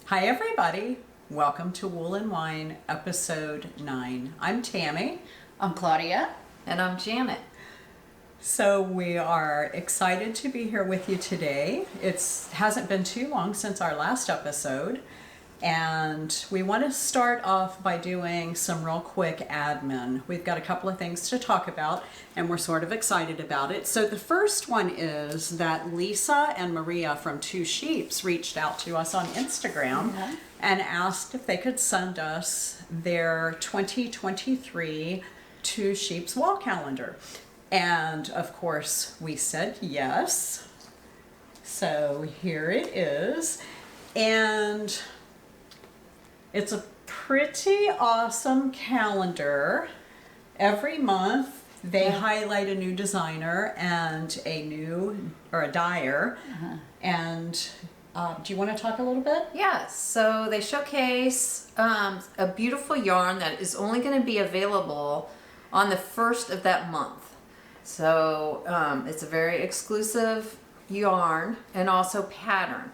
Hi everybody, welcome to Wool and Wine episode 9. I'm Tammi. I'm Claudia. And I'm Janet. So we are excited to be here with you today. It hasn't been too long since our last episode, and we want to start off by doing some real quick admin. We've got a couple of things to talk about, and we're sort of excited about it. So the first one is that Lisa and Maria from Two Sheeps reached out to us on Instagram and asked if they could send us their 2023 Two Sheeps wall calendar. And of course we said yes. So here it is. And it's a pretty awesome calendar. Every month they highlight a new designer and a dyer. And do you want to talk a little bit? Yes, so they showcase a beautiful yarn that is only going to be available on the first of that month. So it's a very exclusive yarn and also pattern.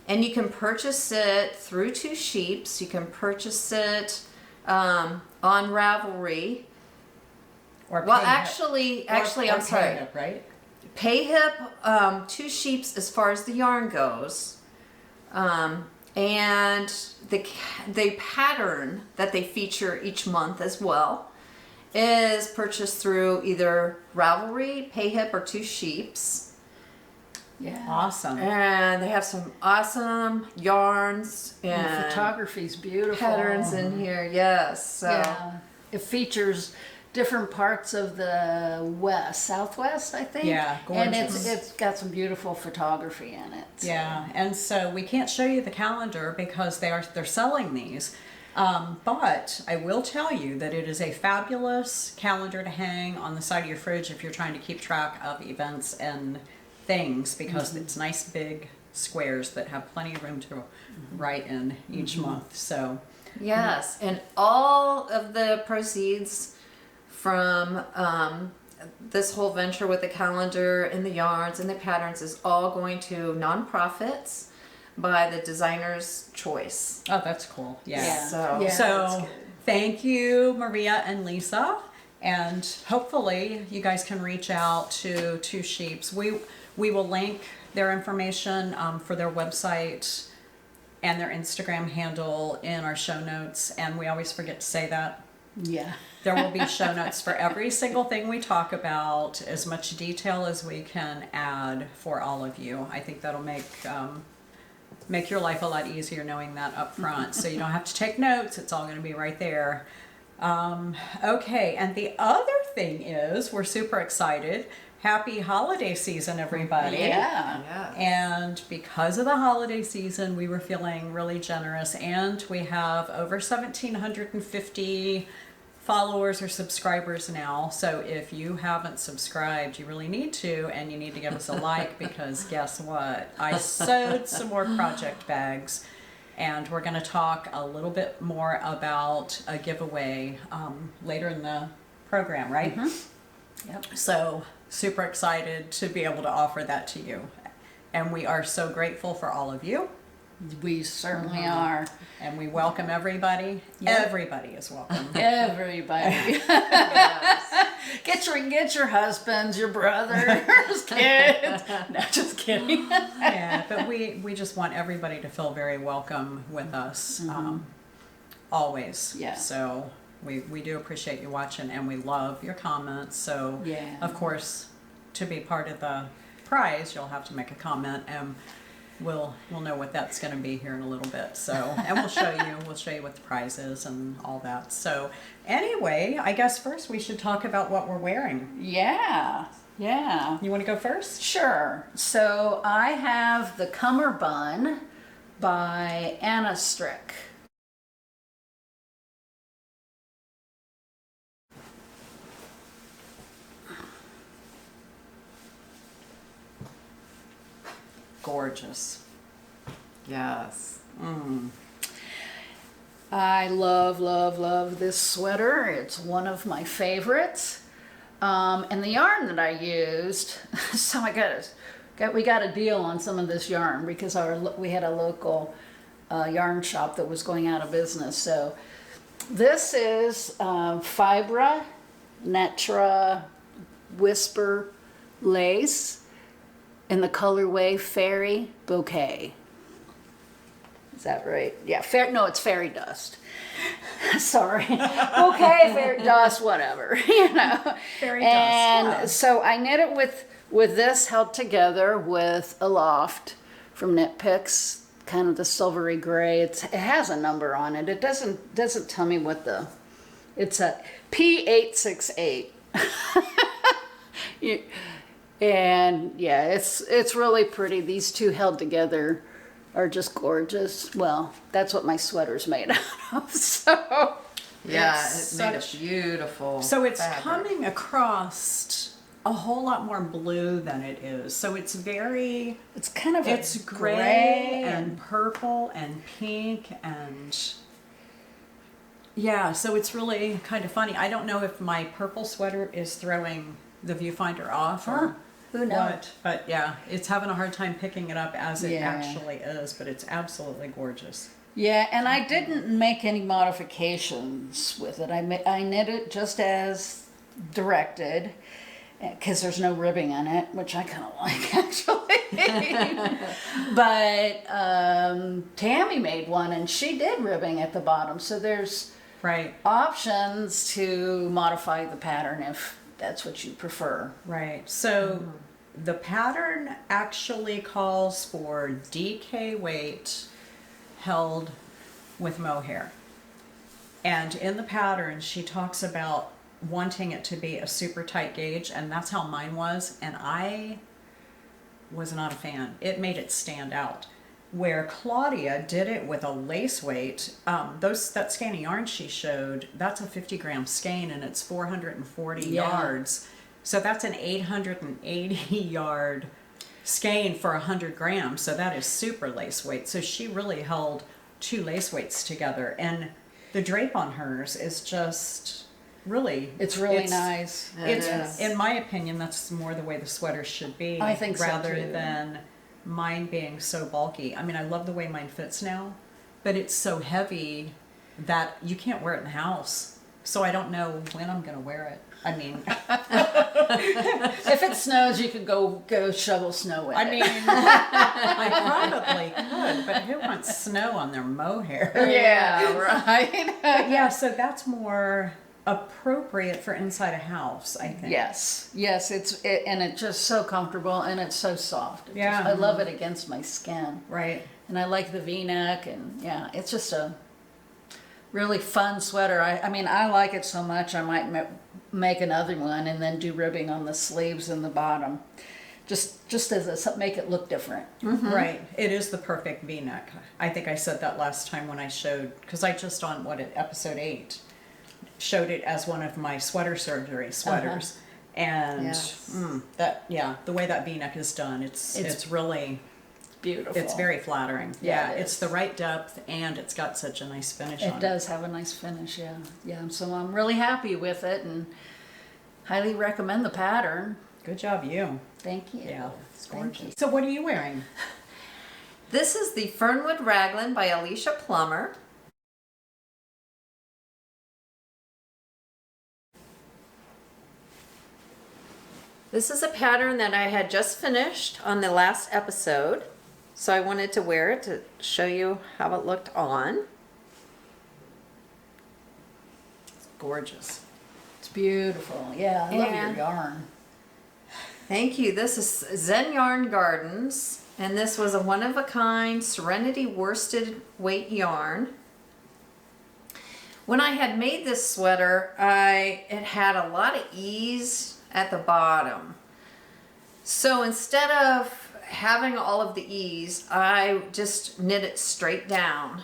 And you can purchase it through Two Sheeps. You can purchase it on Ravelry. Or Well, Pay actually, Hip, I'm sorry. Pay Hip, right? Pay Hip, Two Sheeps as far as the yarn goes. And the pattern that they feature each month as well is purchased through either Ravelry, Pay Hip, or Two Sheeps. Yeah. Awesome. And they have some awesome yarns And and the photography's beautiful. patterns in here. Yes. So Yeah. It features different parts of the southwest, I think. Yeah, And gorgeous. it's got some beautiful photography in it. So. Yeah, and so we can't show you the calendar because they're selling these. But I will tell you that it is a fabulous calendar to hang on the side of your fridge if you're trying to keep track of events and things, because it's nice big squares that have plenty of room to write in each month. So yes, and all of the proceeds from this whole venture with the calendar and the yarns and the patterns is all going to nonprofits by the designer's choice. oh, that's cool. Yeah. So Yeah. So that's good. thank you, Maria and Lisa, and hopefully you guys can reach out to Two Sheeps. We will link their information for their website and their Instagram handle in our show notes, and we always forget to say that. Yeah. There will be show notes for every single thing we talk about, as much detail as we can add for all of you. I think that'll make your life a lot easier knowing that up front. So you don't have to take notes. It's all going to be right there. Okay, and the other thing is we're super excited. Happy holiday season, everybody. Yeah. yeah. And because of the holiday season, we were feeling really generous, and we have over 1,750 followers or subscribers now. So if you haven't subscribed, you really need to, and you need to give us a like, because guess what? I sewed some more project bags, and we're going to talk a little bit more about a giveaway later in the program, right? Yep. So super excited to be able to offer that to you. And we are so grateful for all of you. We certainly are. And we welcome everybody. Yep. Everybody is welcome. Everybody. Yes. Get your husbands, your brothers, kids. No, just kidding. Yeah, but we just want everybody to feel very welcome with us, always. Yeah. So we do appreciate you watching, and we love your comments. So Yeah. of course, to be part of the prize, you'll have to make a comment, and we'll know what that's going to be here in a little bit. So, and we'll show you what the prize is and all that. So anyway, I guess first we should talk about what we're wearing. Yeah. Yeah. You want to go first? Sure. So I have the Cummerbund by Anna Strick. Gorgeous. Yes. I love this sweater. It's one of my favorites. And the yarn that I used, so we got a deal on some of this yarn because we had a local yarn shop that was going out of business. So this is Fibra Netra Whisper Lace in the colorway Fairy Bouquet. Is that right? Yeah, no, it's Fairy Dust. Sorry. Bouquet, Fairy Dust, whatever, you know. Fairy dust. And Yeah. so I knit it with this held together with a loft from Knit Picks, kind of the silvery gray. It has a number on it. It doesn't tell me what it's a P868. And yeah, it's really pretty. These two held together are just gorgeous. Well, that's what my sweater's made out of. So Yeah, It's it made such- a beautiful. So it's fabric. coming across a whole lot more blue than it is. So it's very, it's kind of it's a gray and purple and pink and yeah, so it's really kind of funny. I don't know if my purple sweater is throwing the viewfinder off or Who knows? what, but yeah, it's having a hard time picking it up as it Yeah. actually is, but it's absolutely gorgeous. Yeah, and I didn't make any modifications with it. I knit it just as directed, because there's no ribbing in it, which I kind of like actually. But Tammi made one, and she did ribbing at the bottom. So there's Right, options to modify the pattern if that's what you prefer. right. So the pattern actually calls for DK weight held with mohair. And in the pattern, she talks about wanting it to be a super tight gauge, and that's how mine was, and I was not a fan. It made it stand out. Where Claudia did it with a lace weight, that skein of yarn she showed, that's a 50-gram skein, and it's 440 Yeah. yards. So that's an 880 yard skein for 100 grams. So that is super lace weight. So she really held two lace weights together, and the drape on hers is just really, It's really nice. It's, It is. in my opinion, that's more the way the sweater should be. I think so, rather too. than mine being so bulky. I mean, I love the way mine fits now, but it's so heavy that you can't wear it in the house. So I don't know when I'm going to wear it. I mean, If it snows, you could go shovel snow with I it. mean, I probably could, but who wants snow on their mohair? Yeah, right. But yeah, so that's more appropriate for inside a house, I think. Yes, and it's just so comfortable and it's so soft. Yeah. I love it against my skin, Right. and I like the V-neck, and yeah, it's just a really fun sweater. I mean, I like it so much I might make another one and then do ribbing on the sleeves and the bottom, just as make it look different. Right. It is the perfect V-neck. I think I said that last time when I showed, because I just on episode 8 showed it as one of my sweater surgery sweaters. And Yes. the way that V-neck is done, it's really, Beautiful. it's very flattering. Yeah, Yeah, it it's is. the right depth, and it's got such a nice finish on It it. does have a nice finish, yeah. Yeah, so I'm really happy with it and highly recommend the pattern. Good job, you. Thank you. Yeah, it's Thank gorgeous. you. So what are you wearing? This is the Fernwood Raglan by Alicia Plummer. This is a pattern that I had just finished on the last episode, so I wanted to wear it to show you how it looked on. It's gorgeous. It's beautiful. Yeah, I love your And- yarn. Thank you. This is Zen Yarn Gardens, and this was a one-of-a-kind Serenity worsted weight yarn. When I had made this sweater, it had a lot of ease at the bottom. So instead of having all of the ease, I just knit it straight down,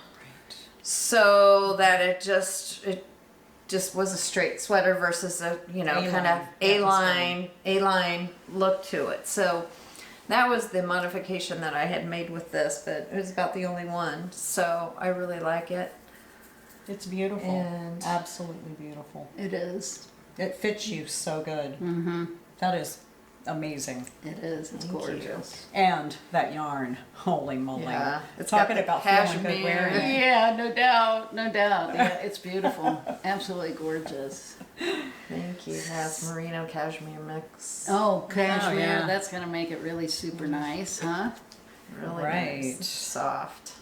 so that it just was a straight sweater versus a A-line. kind of A-line look to it. So that was the modification that I had made with this, but it was about the only one. So I really like it. It's beautiful. And- Absolutely beautiful. It is. It fits you so good. Mm-hmm. That is amazing. It is. It's Thank gorgeous. And that yarn, holy moly. Yeah, it's Talking got the about feeling good cashmere. wearing it. Yeah, no doubt. No doubt. Yeah, it's beautiful. Absolutely gorgeous. Thank you. It has merino cashmere mix. Oh, cashmere. yeah. That's going to make it really super nice, huh? Really Right. nice. Soft.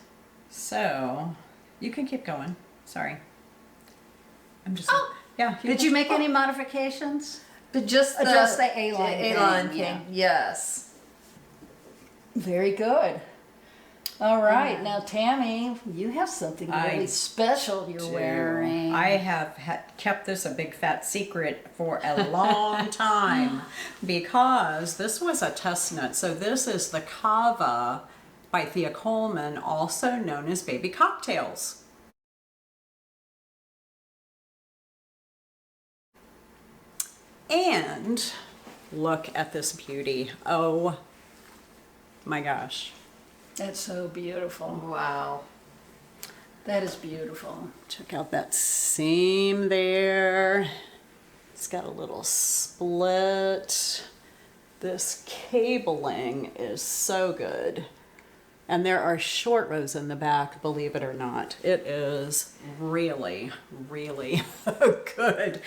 So, you can keep going. Sorry. I'm just. Oh, Yeah. Did you make any modifications? But just the A-line A-line thing, thing. Yes. Very good. All right. Now, Tammy, you have something I really special you're wearing. I have kept this a big fat secret for a long time because this was a test knit. So this is the Cava by Thea Colman, also known as Baby Cocktails. And look at this beauty. Oh my gosh. That's so beautiful. Wow. That is beautiful. Check out that seam there. It's got a little split. This cabling is so good. And there are short rows in the back, believe it or not. It is really, really good.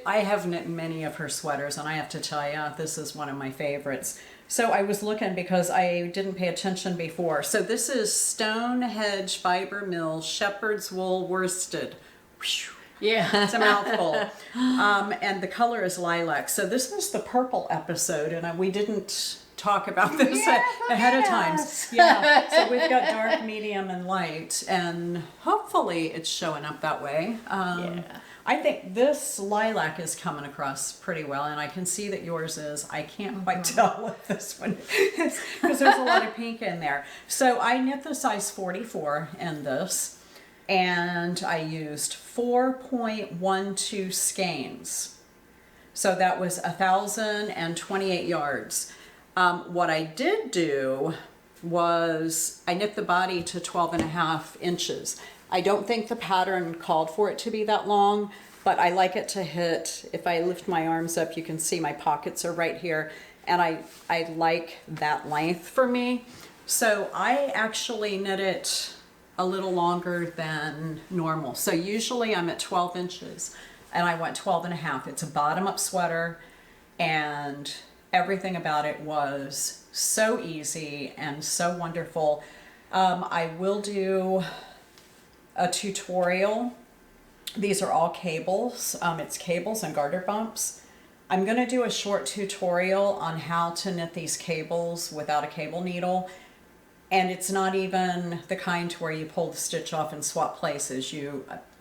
I have knit many of her sweaters, and I have to tell you, this is one of my favorites. So I was looking because I didn't pay attention before. So this is Stoehedge Fiber Mill Shepherd's Wool Worsted. Whew. Yeah. It's a mouthful. And the color is lilac. So this was the purple episode, and we didn't talk about this ahead of time. Yeah. So we've got dark, medium, and light, and hopefully it's showing up that way. I think this lilac is coming across pretty well, and I can see that yours is. I can't quite tell if this one is, because there's a lot of pink in there. So I knit the size 44 in this, and I used 4.12 skeins. So that was 1,028 yards. What I did do was I knit the body to 12.5 inches. I don't think the pattern called for it to be that long, but I like it to hit. If I lift my arms up, you can see my pockets are right here, and I like that length for me. So I actually knit it a little longer than normal. So usually I'm at 12 inches, and I went 12.5. It's a bottom-up sweater, and everything about it was so easy and so wonderful. I will do a tutorial. These are all cables. It's cables and garter bumps. I'm going to do a short tutorial on how to knit these cables without a cable needle. And it's not even the kind where you pull the stitch off and swap places.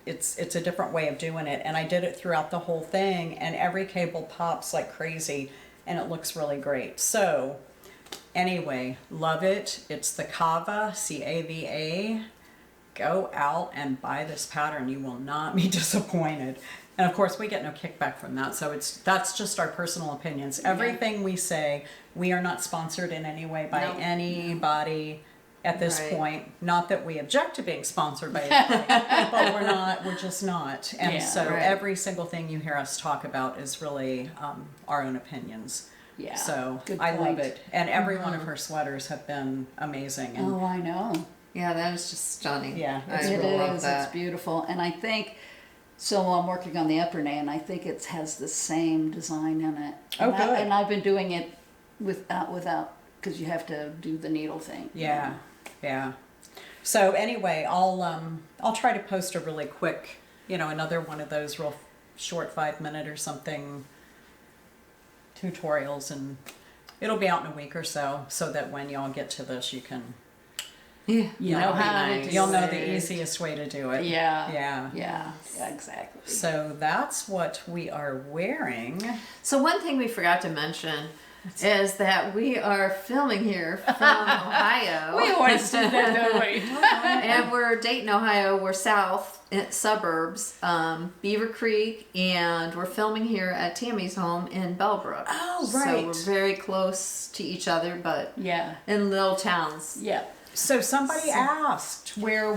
It's a different way of doing it. And I did it throughout the whole thing, and every cable pops like crazy, and it looks really great. So anyway, love it. It's the Cava, C-A-V-A. Go out and buy this pattern. You will not be disappointed. And of course, we get no kickback from that. So that's just our personal opinions. Everything we say, we are not sponsored in any way by anybody at this point. Not that we object to being sponsored by anybody, but we're just not. And every single thing you hear us talk about is really our own opinions. Yeah. So I love it. And every one of her sweaters have been amazing. And Oh, I know. Yeah, that is just stunning. Yeah, I It really love is. that. It's beautiful. And I think, so I'm working on the upper knee, and I think it has the same design in it. Oh, And good. and I've been doing it without, because you have to do the needle thing. Yeah, yeah. So anyway, I'll try to post a really quick, another one of those real short 5-minute or something tutorials, and it'll be out in a week or so that when y'all get to this, you can, You know That'll be how to nice. do you'll know it. the easiest way to do it. Yeah. Yeah. Exactly. So that's what we are wearing. So one thing we forgot to mention is that we are filming here from Ohio. We always do that, don't we? And we're Dayton, Ohio. We're south suburbs, Beaver Creek, and we're filming here at Tammy's home in Bellbrook. Oh, So right. we're very close to each other, but Yeah. in little towns. Yeah. So somebody asked where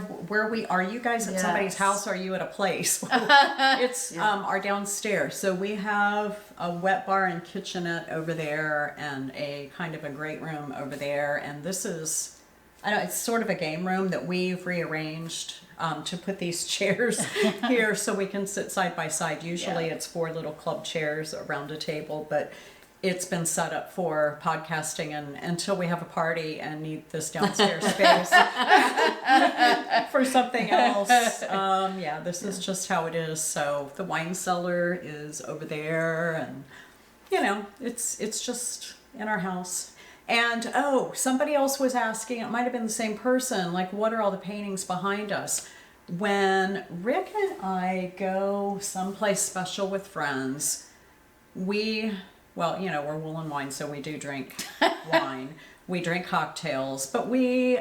we are. You guys at somebody's house? Or are you at a place? It's our downstairs. So we have a wet bar and kitchenette over there, and a kind of a great room over there. And this is, I know it's sort of a game room that we've rearranged to put these chairs here so we can sit side by side. Usually it's 4 little club chairs around a table, but it's been set up for podcasting, and until we have a party and need this downstairs space for something else. This is just how it is. So the wine cellar is over there, and it's just in our house. And somebody else was asking, it might have been the same person, like, what are all the paintings behind us? When Rick and I go someplace special with friends, we're wool and wine, so we do drink wine. We drink cocktails, but we,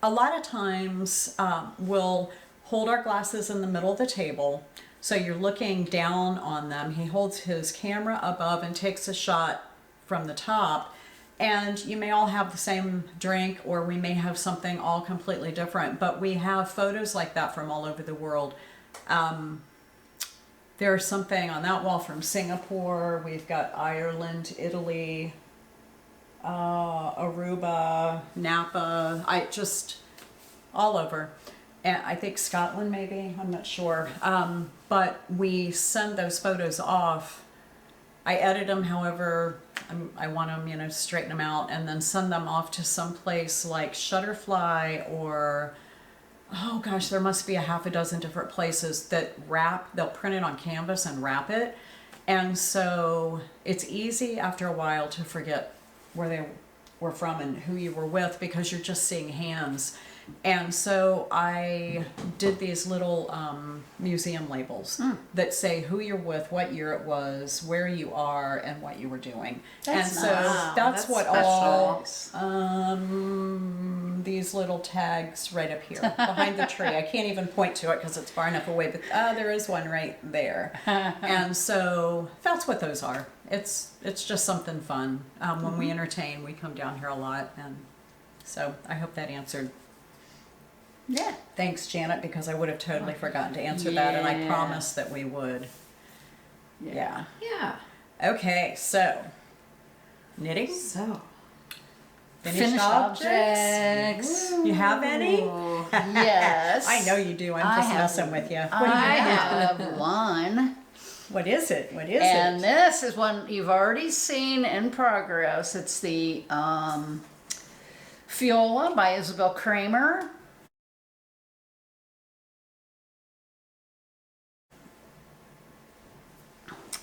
a lot of times, will hold our glasses in the middle of the table. So you're looking down on them. He holds his camera above and takes a shot from the top. And you may all have the same drink, or we may have something all completely different. But we have photos like that from all over the world. There's something on that wall from Singapore. We've got Ireland, Italy, Aruba, Napa. All over. And I think Scotland maybe, I'm not sure. But we send those photos off. I edit them however I want them, straighten them out, and then send them off to some place like Shutterfly or... oh gosh, there must be a half a dozen different places that they'll print it on canvas and wrap it. And so it's easy after a while to forget where they were from and who you were with, because you're just seeing hands. And so I did these little museum labels that say who you're with, what year it was, where you are, and what you were doing. That's and so nice. that's what special. all these little tags right up here behind the tree. I can't even point to it because it's far enough away, but there is one right there. And so that's what those are. It's just something fun. When we entertain, we come down here a lot, and so I hope that answered. Yeah. Thanks, Janet, because I would have totally forgotten to answer that, and I Yeah. promised that we would. Yeah. Yeah. Okay, so knitting, So. finished objects. You have any? Yes. I know you do. I'm I just have- messing with you. I have one. What is it? What is And it? this is one you've already seen in progress. It's the Fiola by Isabel Kramer.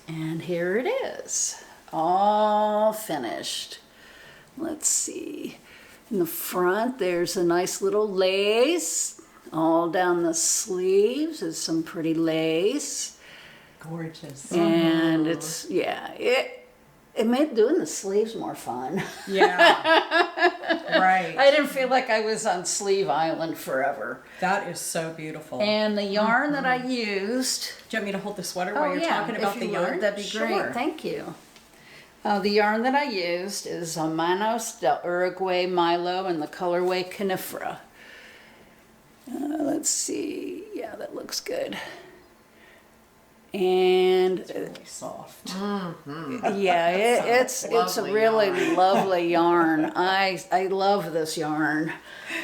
And here it is, all finished. Let's see. In the front, there's a nice little lace. All down the sleeves is some pretty lace. Gorgeous. And it's, it made doing the sleeves more fun. Yeah. Right. I didn't feel like I was on Sleeve Island forever. That is so beautiful. And the yarn that I used... Do you want me to hold the sweater while you're talking about if the you yarn? would, that'd be Sure. great. Thank you. The yarn that I used is Manos del Uruguay Milo in the colorway Canifera. Let's see. Yeah, that looks good. And Really soft. it's a lovely really lovely yarn. I love this yarn.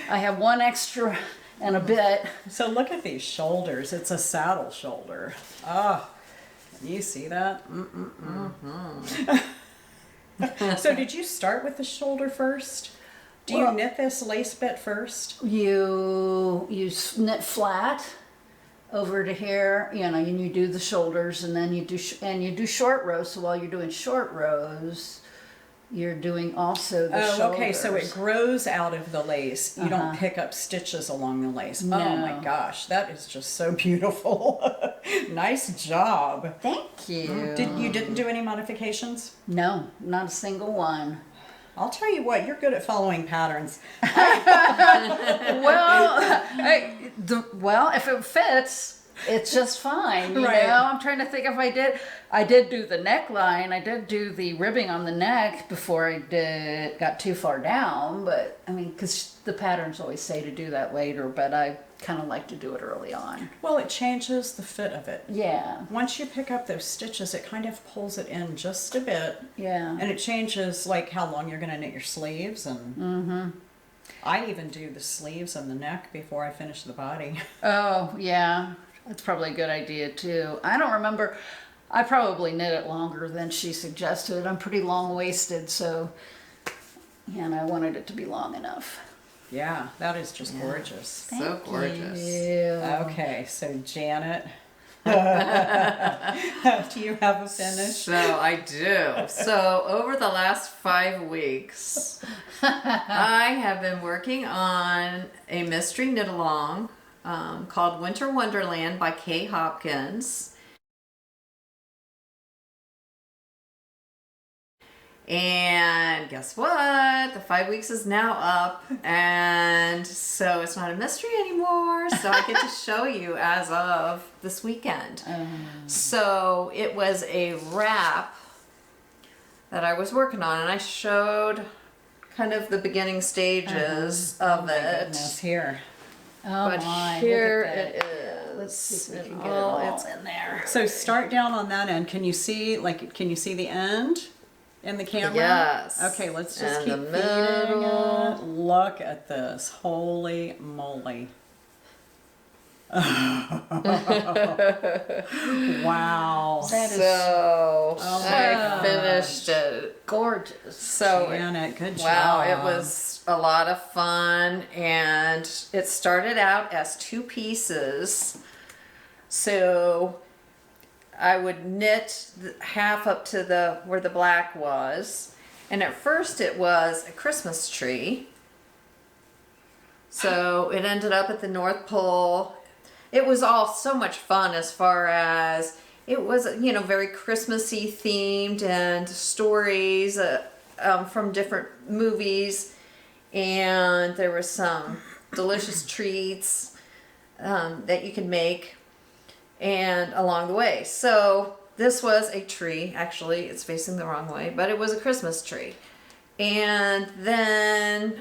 I have one extra and a bit. So look at these shoulders. It's a saddle shoulder. Oh, you see that? So did you start with the shoulder first? Do you knit this lace bit first? You knit flat over to here, and you do the shoulders, and then you do short rows. So while you're doing short rows, you're doing also the shoulders. Oh, okay. So it grows out of the lace. You don't pick up stitches along the lace. No. Oh my gosh, that is just so beautiful. Nice job. Thank you. You didn't do any modifications? No, not a single one. I'll tell you what, you're good at following patterns. Well, if it fits, it's just fine, you Right. know. I'm trying to think if I did do the neckline. I did do the ribbing on the neck before got too far down, but I mean, because the patterns always say to do that later, but I kind of like to do it early on. Well, it changes the fit of it. Yeah, Once you pick up those stitches, it kind of pulls it in just a bit. yeah. And it changes like how long you're going to knit your sleeves. And I even do the sleeves and the neck before I finish the body. Oh, yeah. That's probably a good idea too. I don't remember. I probably knit it longer than she suggested. I'm pretty long-waisted, so, and I wanted it to be long enough. Yeah, that is just gorgeous. So gorgeous. Yeah. Okay, so Janet, do you have a finish? So I do. So over the last 5 weeks, I have been working on a mystery knit along called Winter Wonderland by Kay Hopkins. And guess what? The 5 weeks is now up, and so it's not a mystery anymore. So I get to show you as of this weekend. So it was a wrap that I was working on, and I showed kind of the beginning stages of it. Goodness, here. Oh But my, here look at it that. is. Let's see if we can get it Oh, all it's in there. So start down on that end. Can you see the end in the camera? Yes. Okay, let's just And keep the feeding middle. it. Look at this. Holy moly. Wow. That is So Oh I my finished it. gorgeous. So Janet, good job. wow, it was a lot of fun, and it started out as 2 pieces. So I would knit half up to where the black was, and at first it was a Christmas tree. So it ended up at the North Pole. It was all so much fun as far as it was, very Christmassy themed and stories from different movies, and there were some delicious treats that you could make and along the way. So this was a tree. Actually, it's facing the wrong way, but it was a Christmas tree. And then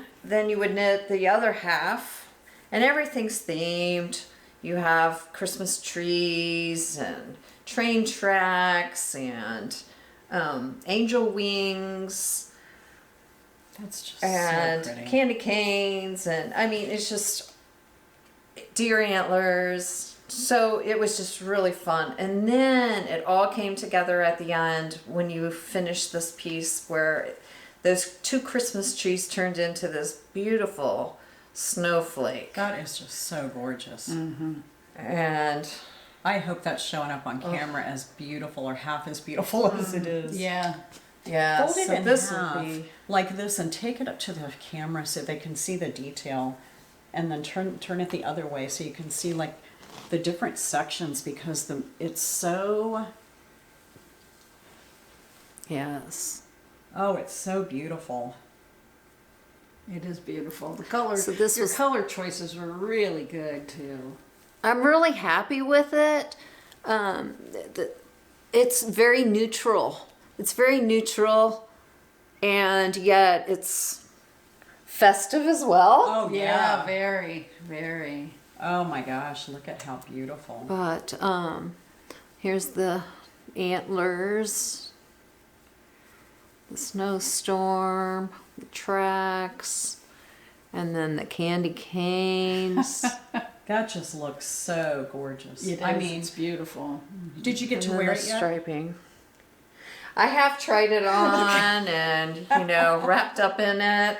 you would knit the other half, and everything's themed. You have Christmas trees and train tracks and angel wings That's just and so pretty. candy canes, and I mean, it's just deer antlers. So it was just really fun. And then it all came together at the end when you finished this piece where those 2 Christmas trees turned into this beautiful snowflake. That is just so gorgeous. And I hope that's showing up on camera as beautiful or half as beautiful as it is. Yeah. yeah, Fold it so in this half would be like this and take it up to the camera so they can see the detail, and then turn it the other way so you can see like the different sections, because it's so, yes. oh, it's so beautiful. It is beautiful. The color, So this your was- color choices were really good too. I'm really happy with it. It's very neutral. It's very neutral, and yet it's festive as well. Oh Yeah, yeah. very, very. Oh my gosh, look at how beautiful. But here's the antlers, the snowstorm, the tracks, and then the candy canes. That just looks so gorgeous. It is. I mean, It's beautiful. did you get to And then wear the it yet? striping. I have tried it on and, wrapped up in it.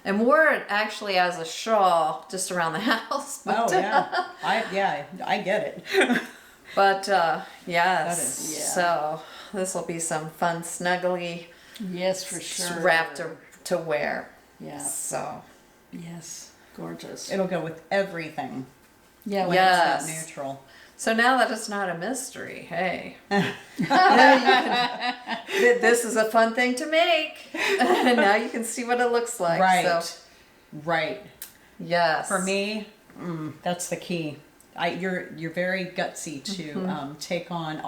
And wore it actually as a shawl just around the house. Oh yeah, I get it. But yes. That is- yeah. So this will be some fun snuggly Yes, for sure. wrap to wear. Yeah. So Yes. Gorgeous. It'll go with everything. Yeah. When Yes. it's that neutral. so now that it's not a mystery, hey. This is a fun thing to make. And now you can see what it looks like. Right. So Right. yes. For me, that's the key. you're very gutsy to take on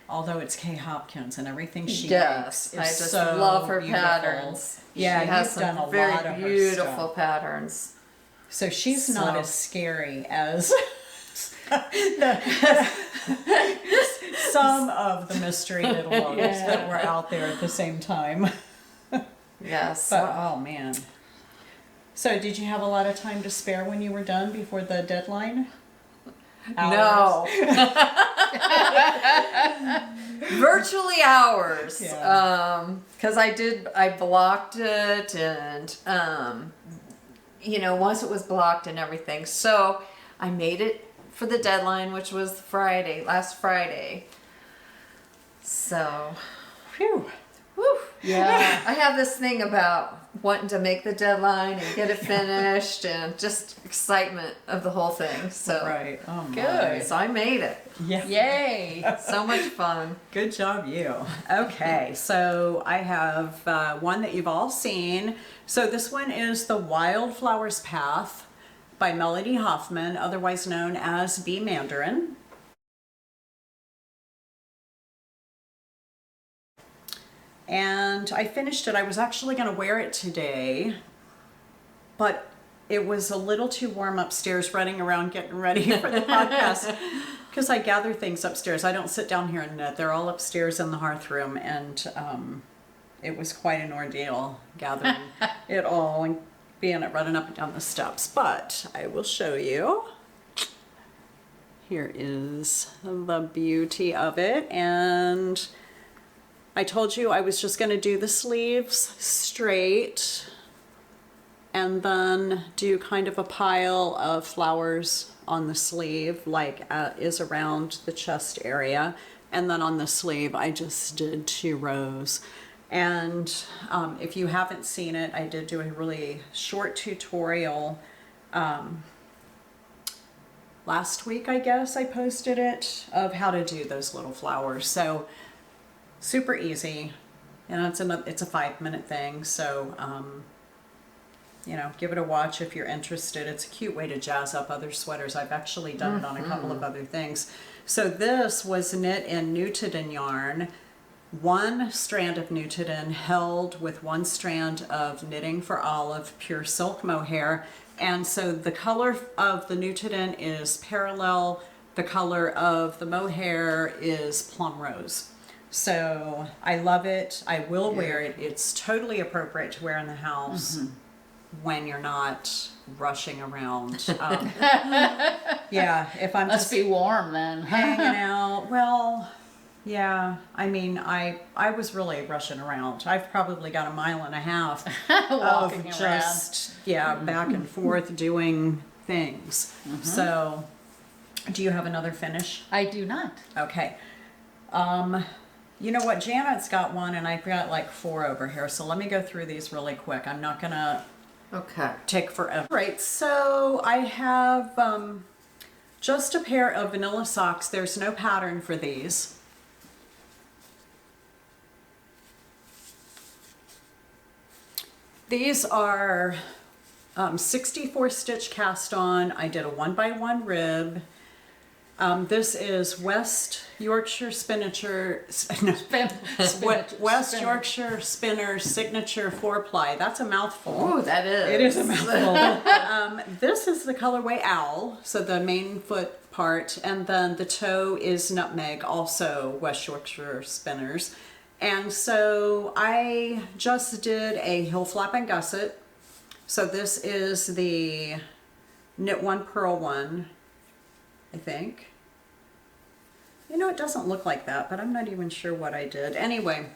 although it's Kay Hopkins and everything she Yes, makes I is just so love her beautiful. patterns. Yeah, she has you've some done a very lot of her beautiful stuff. patterns. So she's not as scary as some of the mystery little ones that were out there at the same time. Yes. But oh man. So did you have a lot of time to spare when you were done before the deadline? No. Virtually hours. Yeah. Because I blocked it and, once it was blocked and everything. So I made it for the deadline, which was last Friday. So, Phew. whew. Yeah. I have this thing about wanting to make the deadline and get it finished and just excitement of the whole thing. So, Right. Oh my. Good. so I made it. Yeah. Yay. So much fun. Good job, you. Okay, so I have one that you've all seen. So this one is the Wildflowers Path by Melody Hoffmann, otherwise known as Bee Mandarin. And I finished it. I was actually going to wear it today, but it was a little too warm upstairs running around getting ready for the podcast because I gather things upstairs. I don't sit down here and knit. They're all upstairs in the hearth room, and it was quite an ordeal gathering it all and being it running up and down the steps. But I will show you. Here is the beauty of it, and I told you I was just going to do the sleeves straight and then do kind of a pile of flowers on the sleeve like is around the chest area, and then on the sleeve I just did 2 rows. And if you haven't seen it, I did do a really short tutorial last week, I guess I posted it, of how to do those little flowers. So super easy, and it's a 5-minute thing, so give it a watch if you're interested. It's a cute way to jazz up other sweaters. I've actually done it on a couple of other things. So this was knit in Nutiden yarn, 1 strand of Nutiden held with 1 strand of Knitting for Olive pure silk mohair, and so the color of the Nutiden is parallel, the color of the mohair is plum rose. So I love it. I will wear it. It's totally appropriate to wear in the house when you're not rushing around. Yeah, if I'm Must be warm then. hanging out. Well, yeah. I mean, I was really rushing around. I've probably got 1.5 miles Walking of around. just back and forth doing things. So, do you have another finish? I do not. Okay. You know what? Janet's got one, and I've got like 4 over here. So let me go through these really quick. I'm not gonna take forever. Right. So I have just a pair of vanilla socks. There's no pattern for these. These are 64 stitch cast on. I did a 1x1 rib. This is West Yorkshire Spinnaker, West Yorkshire Spinner's Signature 4-ply. That's a mouthful. Oh, that is. It is a mouthful. This is the colorway Owl, so the main foot part, and then the toe is Nutmeg, also West Yorkshire Spinners. And so I just did a heel flap and gusset. So this is the knit 1 purl 1, I think. You know, it doesn't look like that, but I'm not even sure what I did. Anyway,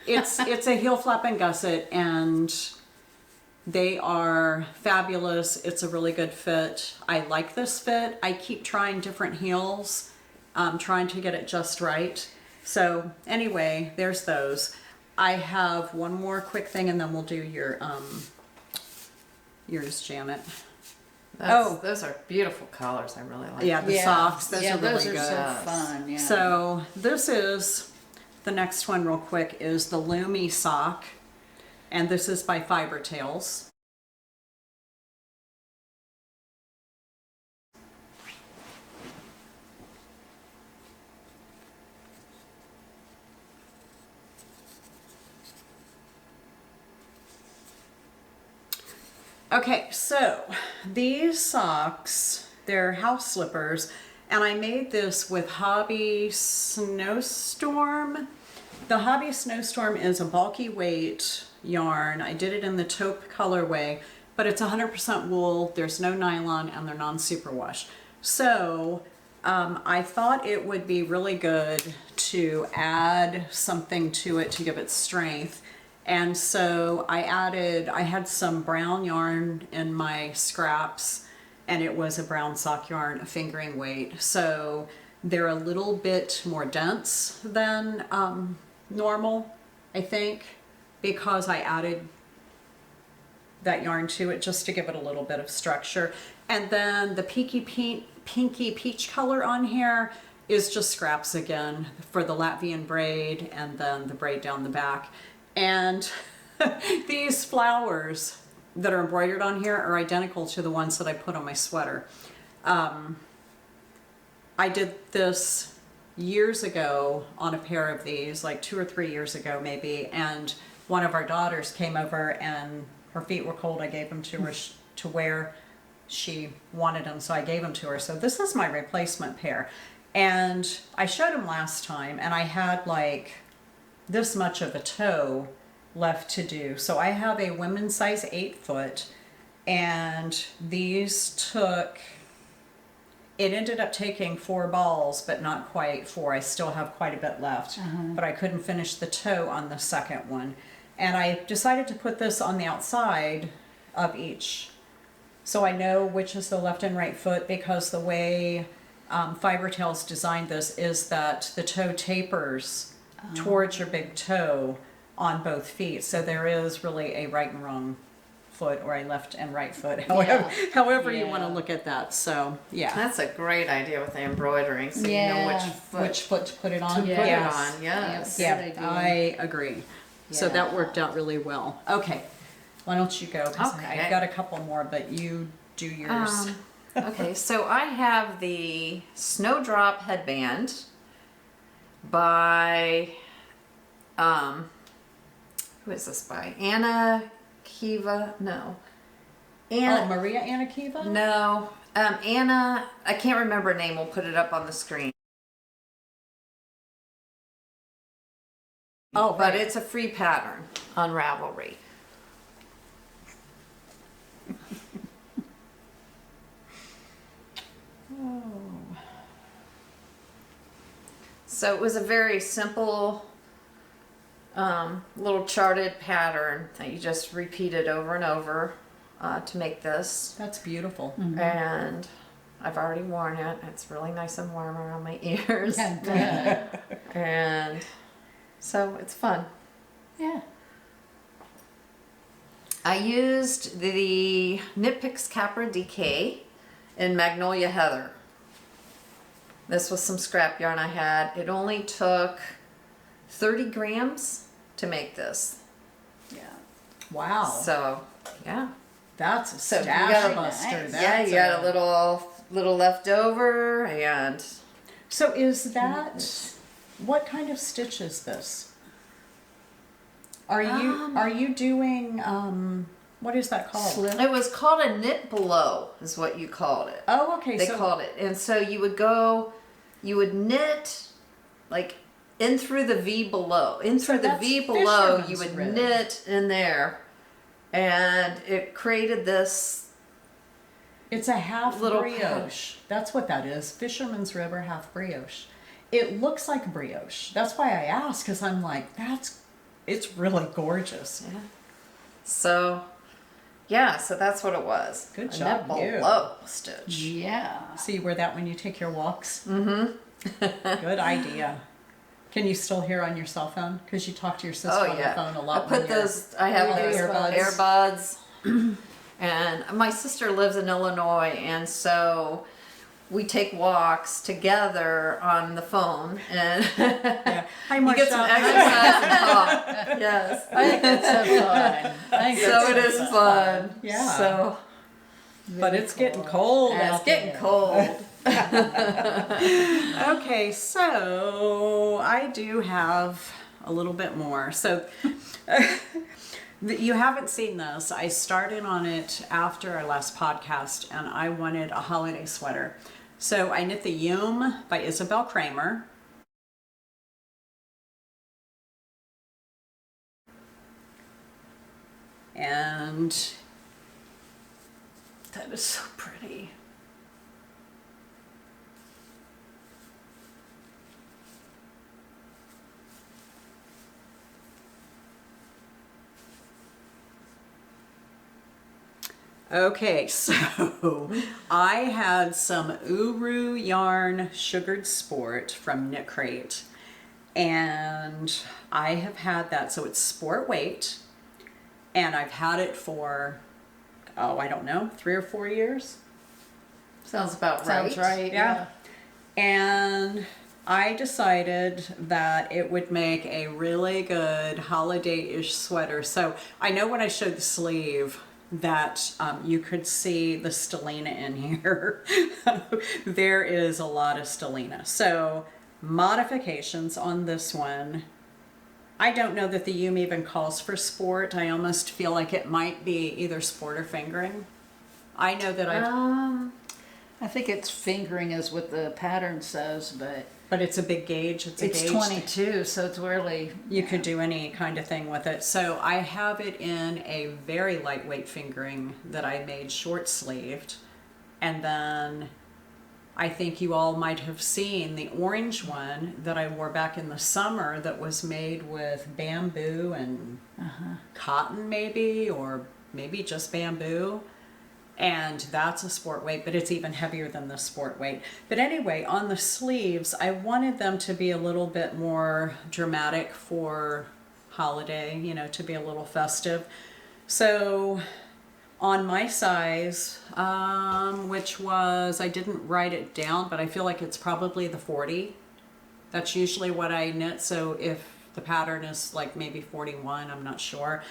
it's a heel flap and gusset, and they are fabulous. It's a really good fit. I like this fit. I keep trying different heels, trying to get it just right. So anyway, there's those. I have one more quick thing, and then we'll do your yours, Janet. Those are beautiful colors. I really like. Yeah, the socks. Those are those really are good. so fun. Yeah. So this is the next one, real quick, is the Lumi sock, and this is by Fiber Tales. Okay, so these socks, they're house slippers, and I made this with Hobbii Snowstorm. The Hobbii Snowstorm is a bulky weight yarn. I did it in the taupe colorway, but it's 100% wool, there's no nylon, and they're non-superwash. So I thought it would be really good to add something to it to give it strength. And so I had some brown yarn in my scraps, and it was a brown sock yarn, a fingering weight. So they're a little bit more dense than normal, I think, because I added that yarn to it just to give it a little bit of structure. And then the pinky peach color on here is just scraps again for the Latvian braid, and then the braid down the back. And these flowers that are embroidered on here are identical to the ones that I put on my sweater. I did this years ago on a pair of these, like 2 or 3 years ago maybe, and one of our daughters came over and her feet were cold. I gave them to her to wear. She wanted them, so I gave them to her. So this is my replacement pair. And I showed them last time, and I had like this much of a toe left to do. So I have a women's size 8 foot, and these it ended up taking 4 balls, but not quite 4. I still have quite a bit left, but I couldn't finish the toe on the second one. And I decided to put this on the outside of each, so I know which is the left and right foot, because the way Fiber Tales designed this is that the toe tapers towards your big toe on both feet. So there is really a right and wrong foot, or a left and right foot, however you want to look at that. So yeah, That's a great idea with the embroidering, so you know which foot to put it on. put it on. Yes. Yeah, I agree. So that worked out really well. Okay, why don't you go? 'Cause Okay. I've got a couple more, but you do yours. Okay, so I have the Snowdrop headband by, who is this by? Cava? No. Maria Anna Kiva? No. Anna, I can't remember her name. We'll put it up on the screen. Oh, But right. it's a free pattern on Ravelry. So it was a very simple little charted pattern that you just repeated over and over to make this. That's beautiful. And I've already worn it. It's really nice and warm around my ears. And so it's fun. Yeah. I used the Knit Picks Capra DK in Magnolia Heather. This was some scrap yarn I had. It only took 30 grams to make this. Yeah. Wow. So, yeah. That's a So you stash got- buster. nice. Yeah, That's you got a little left over, and So is that, what kind of stitch is this? Are you doing, what is that called? Slip. it was called a knit below is what you called it. Oh, okay. They so called it. And so you would knit like in through the V below. In So through the that's V below, you fisherman's would rib. knit in there. And it created this. it's a half little brioche. That's what that is. Fisherman's rib or half brioche. It looks like brioche. That's why I asked, because I'm like, it's really gorgeous. Yeah. So, yeah, so that's what it was. Good A job, knit you. below stitch. Yeah. So you wear that when you take your walks? Mm-hmm. Good idea. Can you still hear on your cell phone? Because you talk to your sister Oh on yeah. the phone a I lot. put when you're- those. I have Yeah, those earbuds. And my sister lives in Illinois, and so we take walks together on the phone, and Yeah. Hi, you get some Marcia. exercise and talk. Yes. I think that's so fun. I think So that's it is so fun. Yeah. So But it's getting cold. it's out getting there. cold. Okay, so I do have a little bit more. So You haven't seen this. I started on it after our last podcast, and I wanted a holiday sweater. So I knit the Yume by Isabel Kramer. And that is so pretty. Okay, so I had some Uru.Yarn Sugared Sport from Knit Crate, and I have had that, so it's sport weight, and I've had it for, oh, I don't know, 3 or 4 years. Sounds about right. Sounds right. Yeah. And I decided that it would make a really good holiday-ish sweater. So I know when I showed the sleeve that you could see the stellina in here. There is a lot of stellina. So modifications on this one. I don't know that the Yume even calls for sport. I almost feel like it might be either sport or fingering. I know that I think it's fingering is what the pattern says, but it's a big gauge. it's 22, so it's really... You could do any kind of thing with it. So I have it in a very lightweight fingering that I made short sleeved. And then I think you all might have seen the orange one that I wore back in the summer that was made with bamboo and cotton maybe, or maybe just bamboo. And that's a sport weight, but it's even heavier than the sport weight. But anyway, on the sleeves, I wanted them to be a little bit more dramatic for holiday, you know, to be a little festive. So on my size, which was, I didn't write it down, but I feel like it's probably the 40. That's usually what I knit. So if the pattern is like maybe 41, I'm not sure.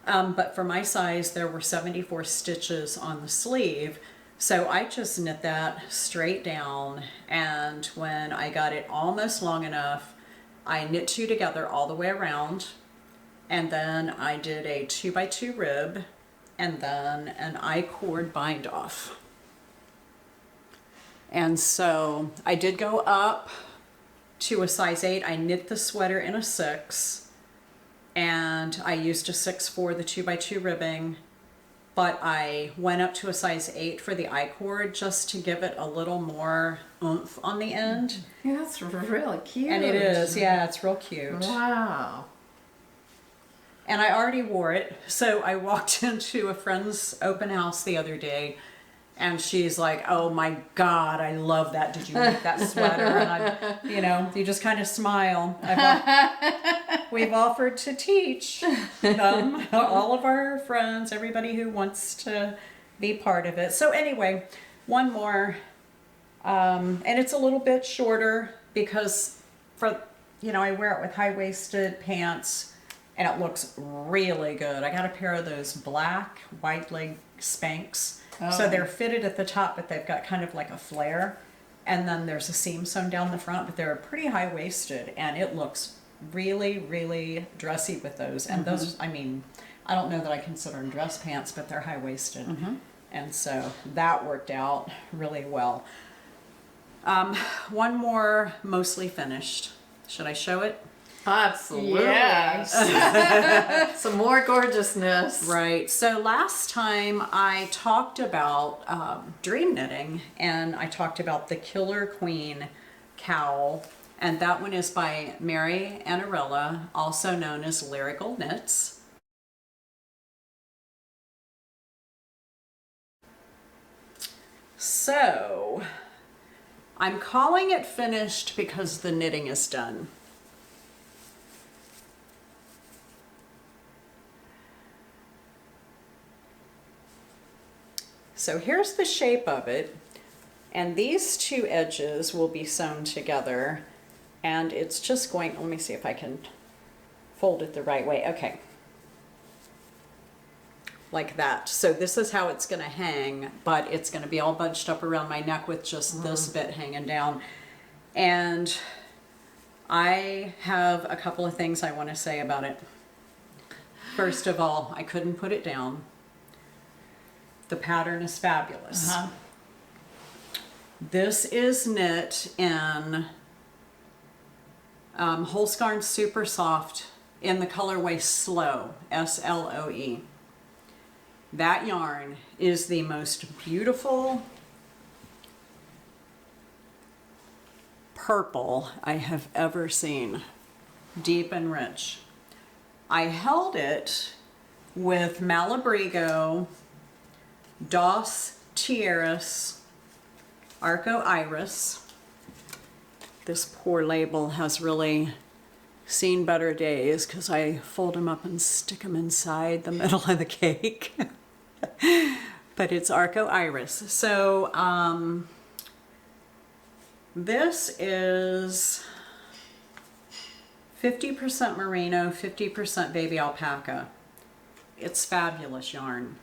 But for my size, there were 74 stitches on the sleeve. So I just knit that straight down. And when I got it almost long enough, I knit 2 together all the way around. And then I did a 2x2 rib and then an I-cord bind off. And so I did go up to a size 8. I knit the sweater in a 6. And I used a 6 for the 2x2 ribbing, but I went up to a size 8 for the I-cord just to give it a little more oomph on the end. Yeah, that's really cute. And it is, yeah, it's real cute. Wow. And I already wore it. So I walked into a friend's open house the other day, and she's like, "Oh my God, I love that. Did you make that sweater?" And I, you know, you just kind of smile. We've offered to teach them, all of our friends, everybody who wants to be part of it. So anyway, one more, and it's a little bit shorter because for, you know, I wear it with high-waisted pants and it looks really good. I got a pair of those black wide leg Spanx. So they're fitted at the top, but they've got kind of like a flare. And then there's a seam sewn down the front, but they're pretty high-waisted and it looks really, really dressy with those. And those, I mean, I don't know that I consider them dress pants, but they're high-waisted. And so that worked out really well. One more mostly finished. Should I show it? Absolutely. Yes. Some more gorgeousness. Right. So last time I talked about dream knitting, and I talked about the Killer Queen cowl, and that one is by Mary Annarella, also known as Lyrical Knits. So I'm calling it finished because the knitting is done. So here's the shape of it, and these 2 edges will be sewn together, and it's just going, let me see if I can fold it the right way. Okay. Like that. So this is how it's going to hang, but it's going to be all bunched up around my neck with just this bit hanging down. And I have a couple of things I want to say about it. First of all, I couldn't put it down. The pattern is fabulous. This is knit in Holskarn Super Soft in the colorway Sloe, S-L-O-E. That yarn is the most beautiful purple I have ever seen. Deep and rich. I held it with Malabrigo, Dos Tierras, Arco Iris. This poor label has really seen better days because I fold them up and stick them inside the middle of the cake. But it's Arco Iris. So this is 50% merino, 50% baby alpaca. It's fabulous yarn.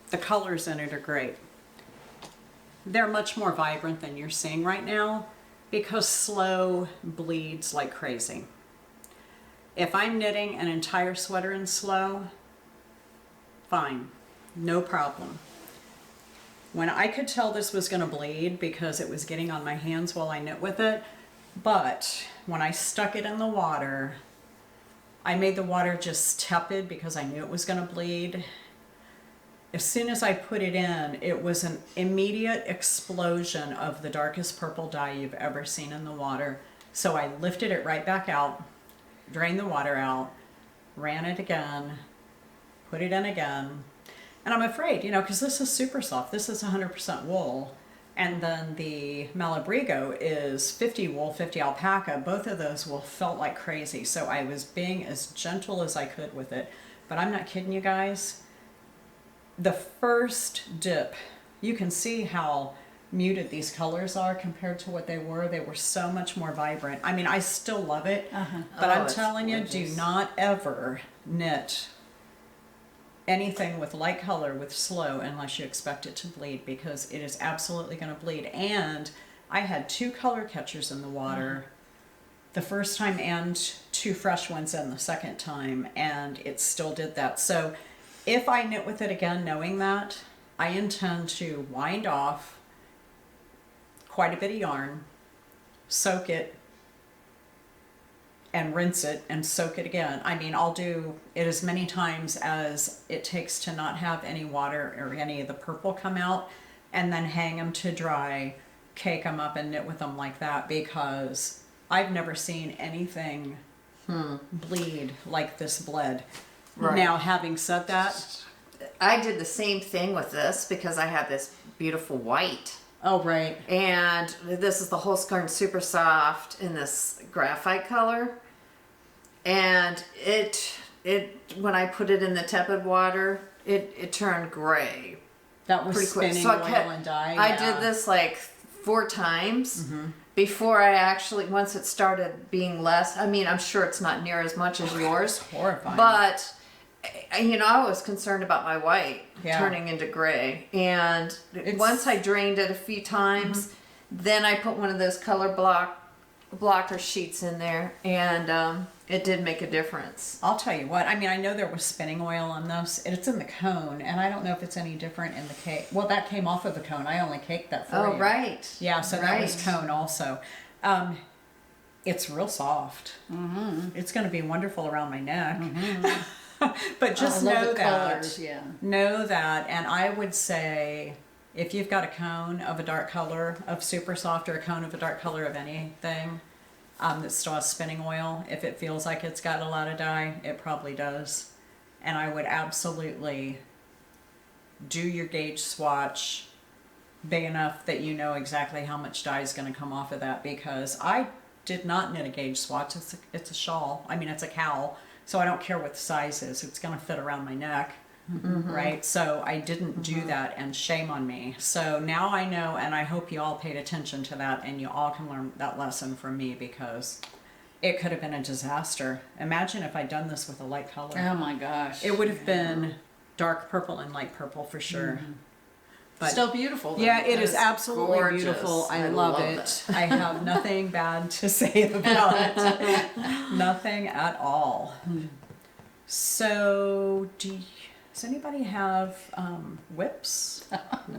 The colors in it are great. They're much more vibrant than you're seeing right now because Sloe bleeds like crazy. If I'm knitting an entire sweater in Sloe, fine, no problem. When I could tell this was going to bleed because it was getting on my hands while I knit with it, but when I stuck it in the water, I made the water just tepid because I knew it was going to bleed. As soon as I put it in, it was an immediate explosion of the darkest purple dye you've ever seen in the water. So I lifted it right back out, drained the water out, ran it again, put it in again. And I'm afraid, you know, because this is super soft. This is 100% wool. And then the Malabrigo is 50 wool, 50 alpaca. Both of those will felt like crazy. So I was being as gentle as I could with it. But I'm not kidding you guys. The first dip, you can see how muted these colors are compared to what they were. They were so much more vibrant. I mean, I still love it, but I'm telling you, do not ever knit anything with light color with Sloe unless you expect it to bleed, because it is absolutely going to bleed. And I had 2 color catchers in the water the first time and 2 fresh ones in the second time, and it still did that. So if I knit with it again, knowing that, I intend to wind off quite a bit of yarn, soak it, and rinse it and soak it again. I mean, I'll do it as many times as it takes to not have any water or any of the purple come out, and then hang them to dry, cake them up and knit with them like that, because I've never seen anything bleed like this bled. Right. Now, having said that, I did the same thing with this because I had this beautiful white. Oh, right. And this is the Holskarn Super Soft in this graphite color. And it when I put it in the tepid water, it turned gray. That was pretty quick. spinning So oil and dye. I did this like 4 times before I actually, once it started being less. I mean, I'm sure it's not near as much as yours. Horrifying. But you know, I was concerned about my white turning into gray. And once I drained it a few times, then I put one of those color blocker sheets in there, and it did make a difference. I'll tell you what, I mean, I know there was spinning oil on this, and it's in the cone, and I don't know if it's any different in the cake. Well, that came off of the cone. I only caked that for you. Oh, right. Yeah, so that was cone also. It's real soft. It's going to be wonderful around my neck. But just know that. Know that, and I would say, if you've got a cone of a dark color of super soft, or a cone of a dark color of anything that still has spinning oil, if it feels like it's got a lot of dye, it probably does. And I would absolutely do your gauge swatch big enough that you know exactly how much dye is going to come off of that, because I did not knit a gauge swatch. It's a shawl. I mean, it's a cowl. So I don't care what the size is. It's going to fit around my neck, right? So I didn't do that, and shame on me. So now I know, and I hope you all paid attention to that, and you all can learn that lesson from me, because it could have been a disaster. Imagine if I'd done this with a light color. Oh my gosh. It would have been dark purple and light purple for sure. But still beautiful though. Yeah, it is absolutely gorgeous. beautiful. I love it. I have nothing bad to say about it. Nothing at all. So, does anybody have whips?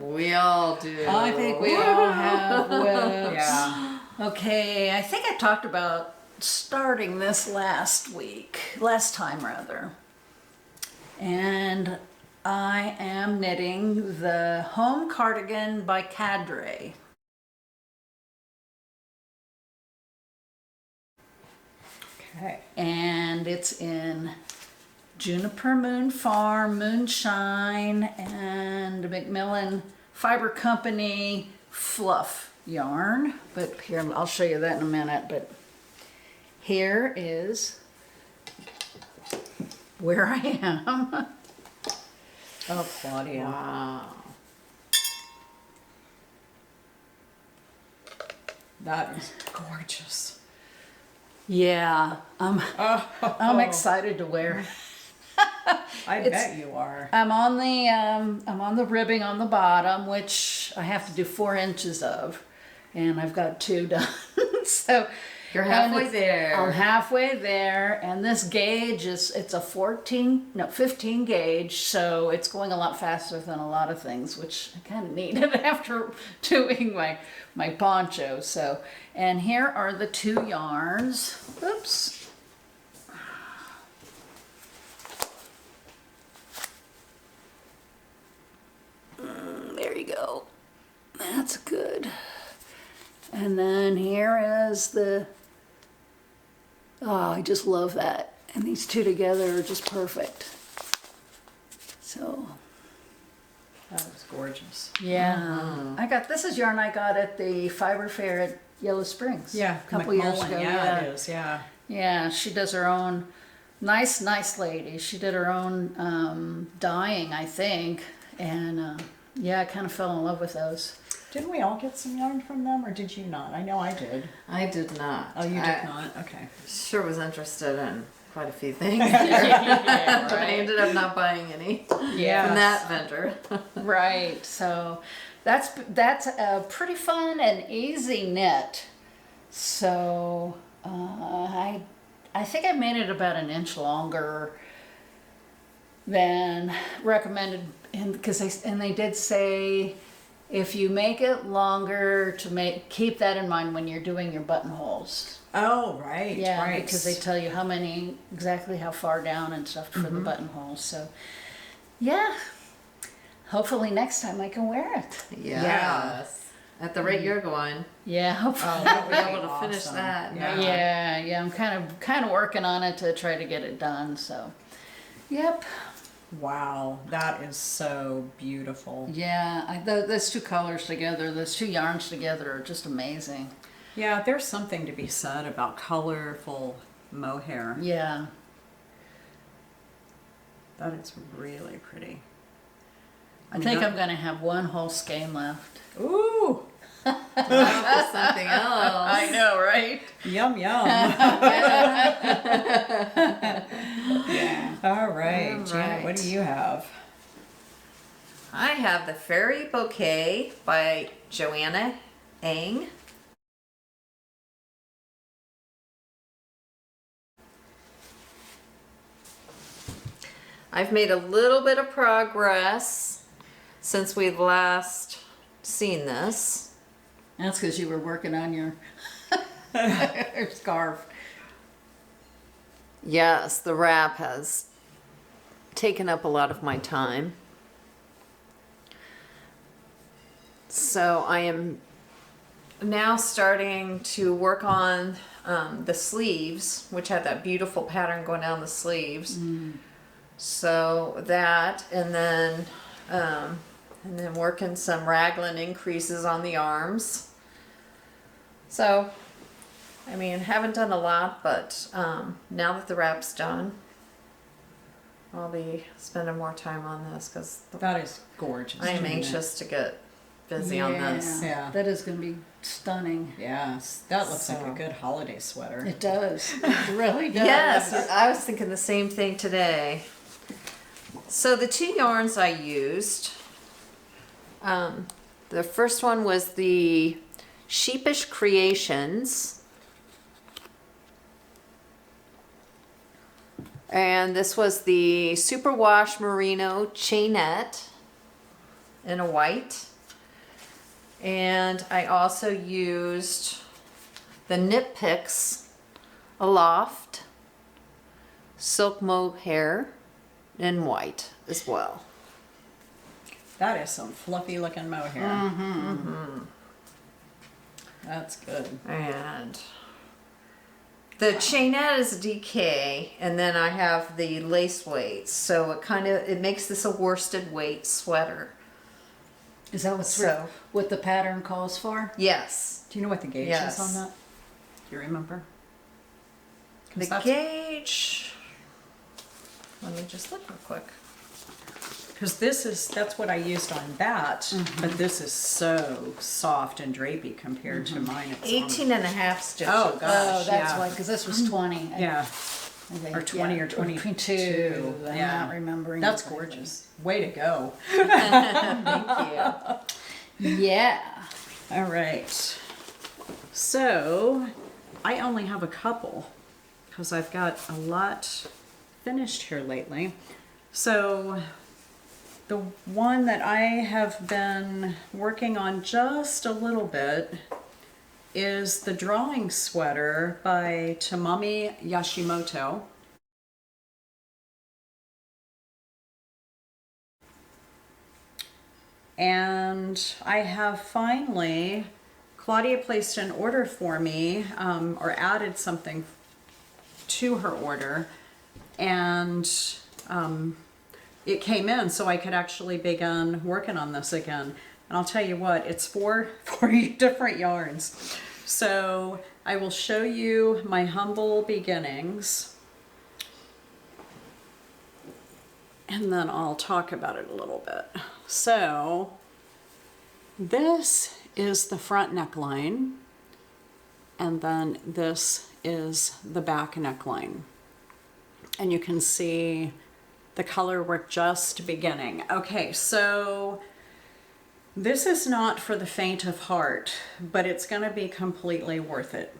We all do. I think we all have whips. Yeah. Okay, I think I talked about starting this last time rather. And I am knitting the Home Cardigan by Cadre. Okay. And it's in Juniper Moon Farm, Moonshine, and Macmillan Fiber Company fluff yarn. But here, I'll show you that in a minute. But here is where I am. Oh, Claudia. Wow. That is gorgeous. Yeah, I'm Oh, excited to wear it. I It's- bet you are. I'm on the ribbing on the bottom, which I have to do 4 inches of, and I've got 2 done. So You're and halfway it's- there. I'm halfway there, and this gauge it's a 15 gauge, so it's going a lot faster than a lot of things, which I kind of needed after doing my poncho. So, and here are the 2 yarns. Oops. There you go. That's good. And then here is the, oh, I just love that. And these 2 together are just perfect. So, That was gorgeous. yeah. I got, this is yarn I got at the fiber fair at Yellow Springs. Yeah, A couple years McMullen, ago. Yeah, it is. Yeah. Yeah, she does her own, nice lady. She did her own dyeing, I think. And yeah, I kind of fell in love with those. Didn't we all get some yarn from them, or did you not? I know I did. I did not. Oh, you did I not? Okay. Sure was interested in quite a few things, but I Right. ended up not buying any Yeah. from that vendor. Right. So that's a pretty fun and easy knit. So I think I made it about an inch longer than recommended, and because they did say if you make it longer to keep that in mind when you're doing your buttonholes. Oh, right. Yeah, right. because they tell you exactly how far down and stuff for the buttonholes. So yeah, hopefully next time I can wear it. Yes. At the rate you're going, Yeah, hopefully. Oh, that would be be able to finish awesome. that. Yeah. Yeah, I'm kind of working on it to try to get it done. So, yep. Wow, that is so beautiful. Yeah, those 2 colors together, those 2 yarns together are just amazing. Yeah, there's something to be said about colorful mohair. Yeah. That is really pretty. I think I'm going to have 1 whole skein left. Ooh, for something else. know, right? yum yum. All right, All Janet, what right. do you have? I have the Fairy Bouquet by Joanna Ang. I've made a little bit of progress since we've last seen this. That's because you were working on your scarf. Yes, the wrap has taken up a lot of my time. So I am now starting to work on the sleeves, which have that beautiful pattern going down the sleeves. So that, and then working some raglan increases on the arms. So, I mean, haven't done a lot, but now that the wrap's done, I'll be spending more time on this because That is gorgeous. I am Janet. anxious to get busy on this. Yeah. That is going to be stunning. Yes, that looks like So- a good holiday sweater. It does. It really does. Yes, I was thinking the same thing today. So the 2 yarns I used, the first one was the Sheepish Creations. And this was the Superwash Merino Chainette in a white. And I also used the Knit Picks Aloft Silk Mohair in white as well. That is some fluffy looking mohair. Mm-hmm. That's good. And the chainette is DK, and then I have the lace weights, so it makes this a worsted weight sweater. Is that what the pattern calls for? Yes. Do you know what the gauge is on that? Do you remember? The gauge. Let me just look real quick. Because that's what I used on that, but this is so soft and drapey compared to mine. It's 18 and a half stitches. Oh, gosh. Oh, that's yeah. why, because this was 20. Yeah. I think, Or 20 or 22. I'm Yeah. not remembering. That's exactly. gorgeous. Way to go. Thank you. Yeah. All right. So I only have a couple because I've got a lot finished here lately. So the one that I have been working on just a little bit is the drawing sweater by Tomomi Yashimoto. And I have finally, Claudia placed an order for me, or added something to her order, and it came in so I could actually begin working on this again. And I'll tell you what, it's four different yarns. So I will show you my humble beginnings, and then I'll talk about it a little bit. So this is the front neckline, and then this is the back neckline. And you can see the color work just beginning. Okay, so this is not for the faint of heart, but it's gonna be completely worth it.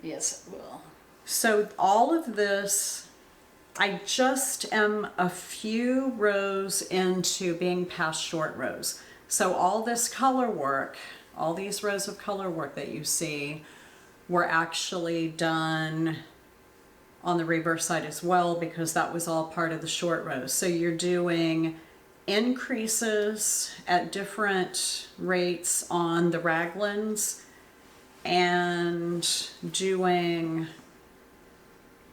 Yes, it will. So all of this, I just am a few rows into being past short rows. So all this color work, all these rows of color work that you see were actually done on the reverse side as well, because that was all part of the short rows. So you're doing increases at different rates on the raglans and doing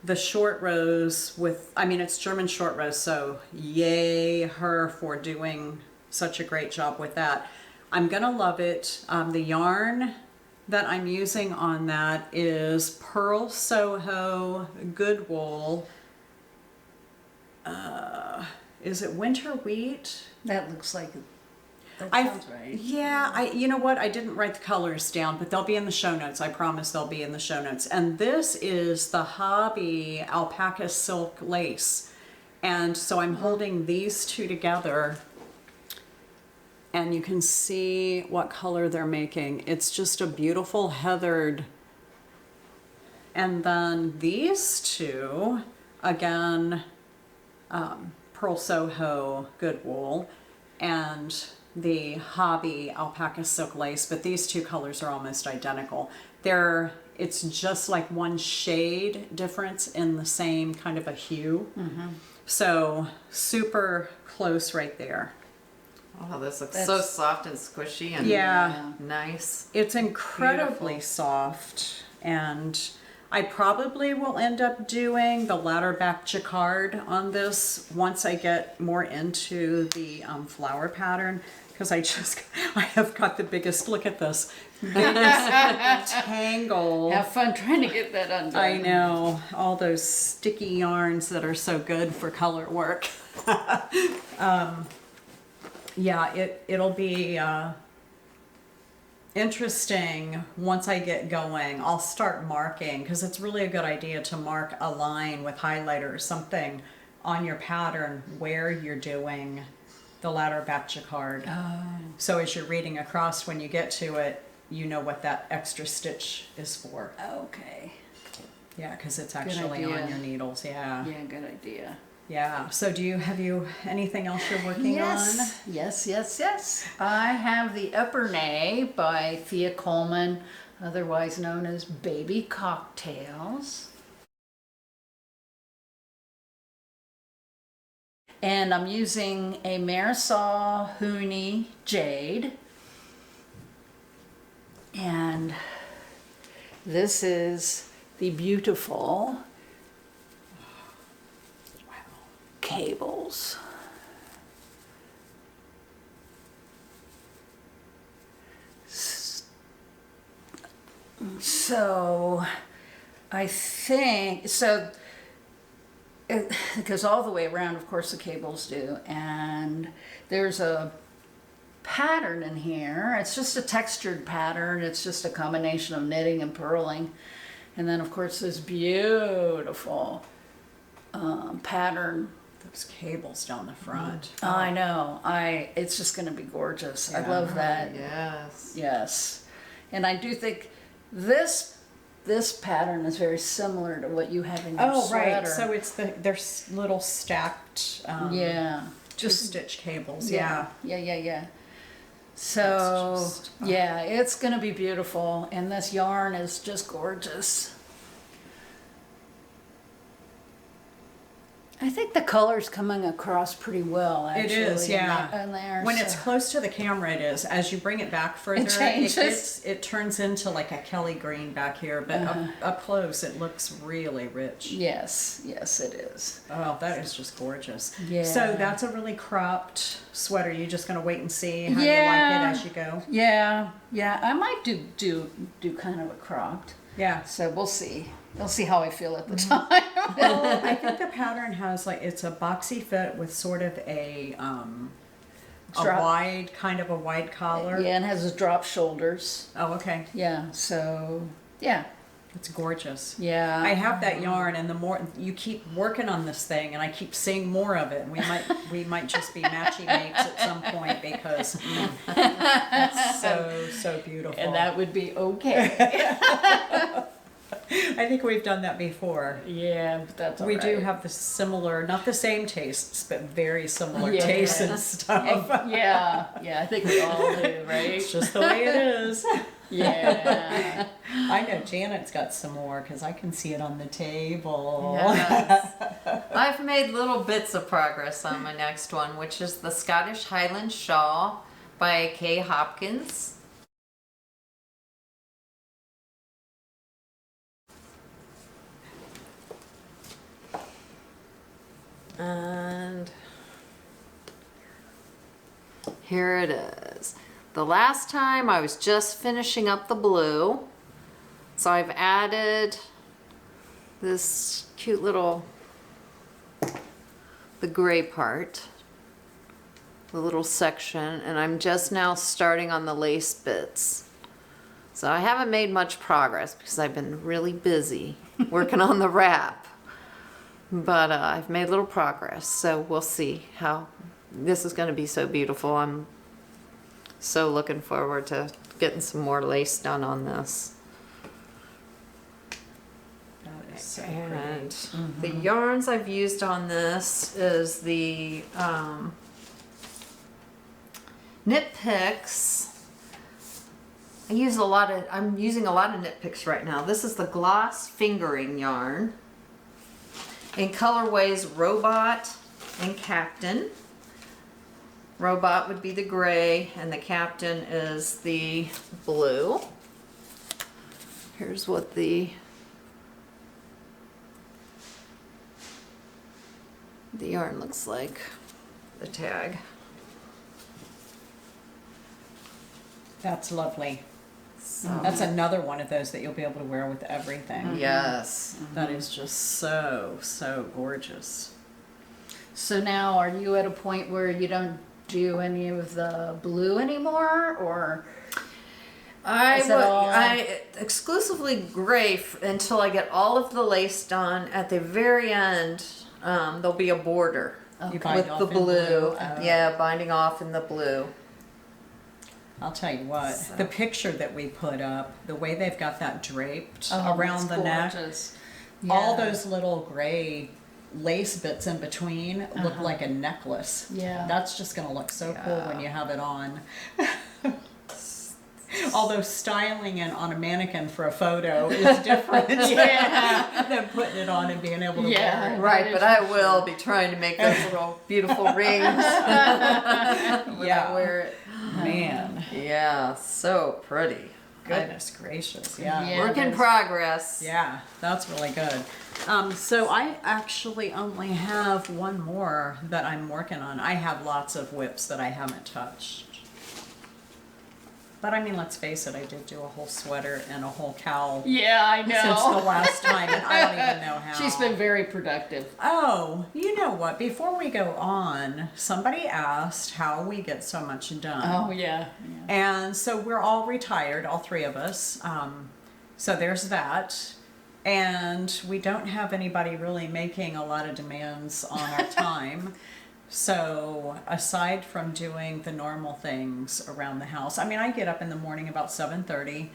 the short rows with, I mean, it's German short rows, so yay her for doing such a great job with that. I'm gonna love it. The yarn that I'm using on that is Pearl Soho Good Wool. Is it winter wheat? That looks like it. That sounds right. Yeah, you know what? I didn't write the colors down, but they'll be in the show notes. I promise they'll be in the show notes. And this is the Hobbii alpaca silk lace. And so I'm holding these two together, and you can see what color they're making. It's just a beautiful heathered. And then these two, again, Pearl Soho Good Wool, and the Hobbii alpaca silk lace, but these two colors are almost identical. It's just like one shade difference in the same kind of a hue. Mm-hmm. So super close right there. Oh, this looks so soft and squishy and nice. It's incredibly soft, and I probably will end up doing the ladder back jacquard on this once I get more into the flower pattern, because I have got the biggest, look at this, biggest tangle. Have fun trying to get that undone. I know, all those sticky yarns that are so good for color work. Yeah, it'll be interesting once I get going. I'll start marking, because it's really a good idea to mark a line with highlighter or something on your pattern where you're doing the ladder back jacquard. Oh. So as you're reading across, when you get to it, you know what that extra stitch is for. Okay. Yeah, because it's actually on idea. your needles. Yeah. Yeah, good idea. Yeah. So have you anything else you're working Yes, yes. I have the Epernay by Thea Colman, otherwise known as Baby Cocktails. And I'm using a Marisol Hooney Jade. And this is the beautiful cables. So I think, so it goes all the way around, of course the cables do, and there's a pattern in here. It's just a textured pattern. It's just a combination of knitting and purling. And then of course this beautiful pattern. Those cables down the front. I know. It's just going to be gorgeous. I love that. Yes. Yes. And I do think this pattern is very similar to what you have in your sweater. Right. So it's there's little stacked yeah. just stitch cables. Yeah. So yeah, it's going to be beautiful, and this yarn is just gorgeous. I think the color's coming across pretty well, actually. It is, yeah. In there, when it's close to the camera, it is. As you bring it back further, changes. it turns into like a Kelly green back here, but up close, it looks really rich. Yes, it is. Oh, that is just gorgeous. Yeah. So that's a really cropped sweater. You're just gonna wait and see how you like it as you go. Yeah. I might do kind of a cropped. Yeah. So we'll see. We'll see how I feel at the time. Well, I think the pattern has it's a boxy fit with sort of a wide collar. Yeah, and has a drop shoulders. Oh, okay. Yeah. So yeah. It's gorgeous. Yeah. I have that yarn, and the more you keep working on this thing, and I keep seeing more of it, and we might just be matchy makes at some point because it's so beautiful. And that would be okay. I think we've done that before. Yeah, but that's all we right. do have the similar, not the same tastes, but very similar tastes and stuff. Yeah, I think we all do, right? It's just the way it is. Yeah. I know Janet's got some more because I can see it on the table. Yes. I've made little bits of progress on my next one, which is the Scottish Highland Shawl by Kay Hopkins. And here it is. The last time I was just finishing up the blue, so I've added this cute little, the gray part, the little section, and I'm just now starting on the lace bits. So I haven't made much progress because I've been really busy working on the wrap. But I've made little progress, so we'll see how this is going to be so beautiful. I'm so looking forward to getting some more lace done on this. That is so And pretty. the yarns I've used on this is the Knit Picks. I'm using a lot of Knit Picks right now. This is the Gloss Fingering yarn in colorways Robot and Captain. Robot would be the gray and the Captain is the blue. Here's what the yarn looks like, the tag. That's lovely. So, That's another one of those that you'll be able to wear with everything. yes. That is just so gorgeous. So now, are you at a point where you don't do any of the blue anymore, or? I exclusively gray until I get all of the lace done. At the very end, there'll be a border You bind with off the in blue. Oh. Yeah, binding off in the blue. I'll tell you what, So- the picture that we put up, the way they've got that draped Oh, around it's the neck, gorgeous. all Yeah. those little gray lace bits in between look like a necklace. Yeah. That's just going to look so cool when you have it on. Although styling it on a mannequin for a photo is different than putting it on and being able to wear it. Right, but I will be trying to make those little beautiful rings when I wear it. Man, Yeah, so pretty. goodness gracious. Yeah. Yeah. Work in progress. Yeah, that's really good. So I actually only have one more that I'm working on. I have lots of whips that I haven't touched. But I mean, let's face it, I did do a whole sweater and a whole cowl Yeah, I since the know. last time, and I don't even know how. She's been very productive. Oh, you know what? Before we go on, somebody asked how we get so much done. Oh, yeah. And so we're all retired, all three of us. So there's that. And we don't have anybody really making a lot of demands on our time. So aside from doing the normal things around the house, I mean, I get up in the morning about 7:30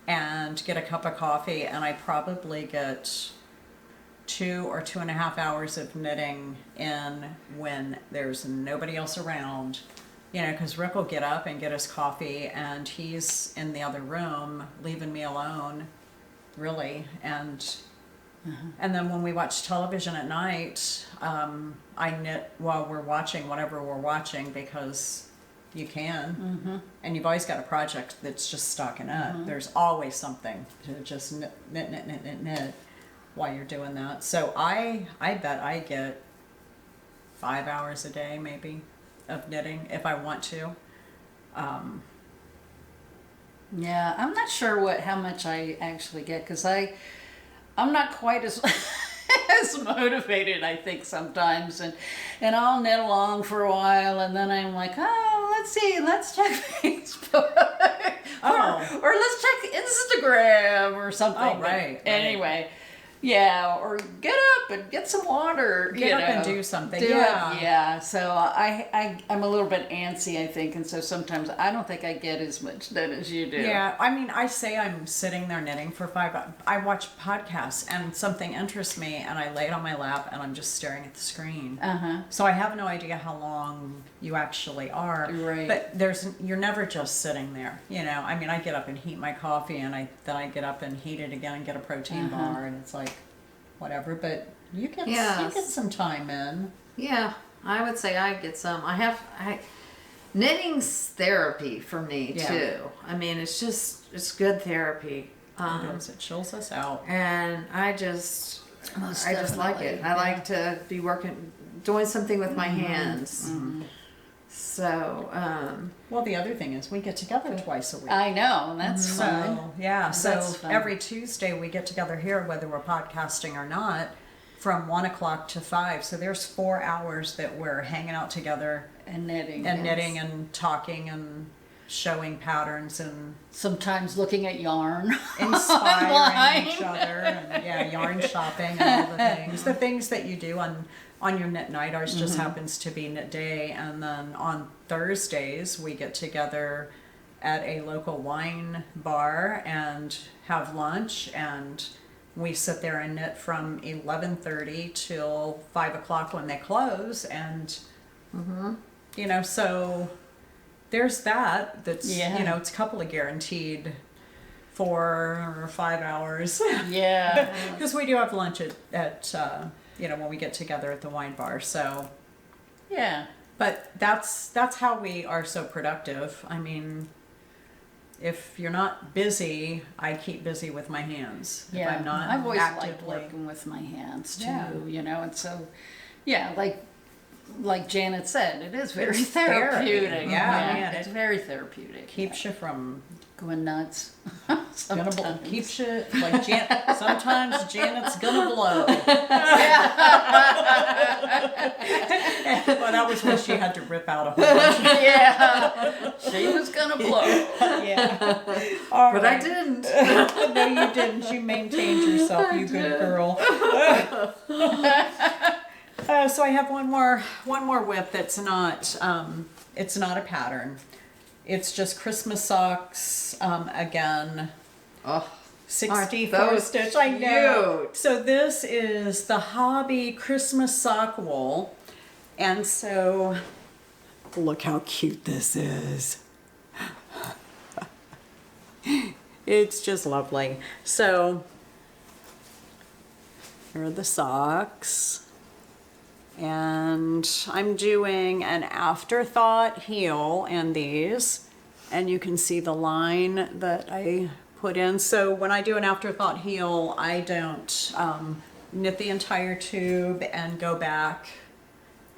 and get a cup of coffee, and I probably get 2 or 2.5 hours of knitting in when there's nobody else around. You know, because Rick will get up and get his coffee, and he's in the other room, leaving me alone, really. And then when we watch television at night, I knit while we're watching whatever we're watching, because you can. And you've always got a project that's just stocking up. There's always something to just knit while you're doing that. So I bet I get 5 hours a day maybe of knitting if I want to. Yeah, I'm not sure how much I actually get, because I'm not quite as as motivated, I think, sometimes, and I'll knit along for a while, and then I'm like, let's check Facebook, or let's check Instagram or something. Oh, right. Anyway, yeah, or get up and get some water. Get up and do something. Yeah. So I'm a little bit antsy, I think, and so sometimes I don't think I get as much done as you do. Yeah, I mean, I say I'm sitting there knitting for 5 hours. I watch podcasts and something interests me, and I lay it on my lap and I'm just staring at the screen. So I have no idea how long you actually are. Right. But you're never just sitting there. You know, I mean, I get up and heat my coffee, and then I get up and heat it again and get a protein bar, and it's like whatever. But you get some time in. Yeah, I would say I get some. Knitting's therapy for me too. I mean, it's good therapy. It is. It chills us out. And I just like it. definitely, I like to be doing something with my hands. So, Well, the other thing is we get together twice a week. I know, and that's fun. So, yeah, That's fun. every Tuesday we get together here, whether we're podcasting or not, from 1 o'clock to 5. So there's 4 hours that we're hanging out together And knitting. and knitting and talking and showing patterns and Sometimes looking at yarn. inspiring Online. each other, and yarn shopping and all the things that you do on your knit night. Ours just happens to be knit day, and then on Thursdays we get together at a local wine bar and have lunch, and we sit there and knit from 11:30 till 5 o'clock when they close, and you know, so there's that's it's a couple of guaranteed 4 or 5 hours. Yeah. Because we do have lunch at when we get together at the wine bar. So, Yeah. but that's how we are so productive. I mean, if you're not busy, I keep busy with my hands. Yeah. If I'm not I've always liked actively working with my hands too, Yeah. and so, yeah, like Janet said, it is very It's therapy. therapeutic. Yeah, man, it's very therapeutic. keeps you from Going nuts. gonna blow. Sometimes. Keeps you like sometimes Janet's gonna blow. Well, that was when she had to rip out a whole bunch. Yeah. She was gonna blow. Yeah. All but right. I didn't. No, you didn't. You maintained yourself, you good girl. So I have one more whip that's not it's not a pattern. It's just Christmas socks again. Oh, 64 those stitch. I know. cute? So this is the Hobbii Christmas sock wool. And so look how cute this is. It's just lovely. So here are the socks. And I'm doing an afterthought heel in these. And you can see the line that I put in. So when I do an afterthought heel, I don't knit the entire tube and go back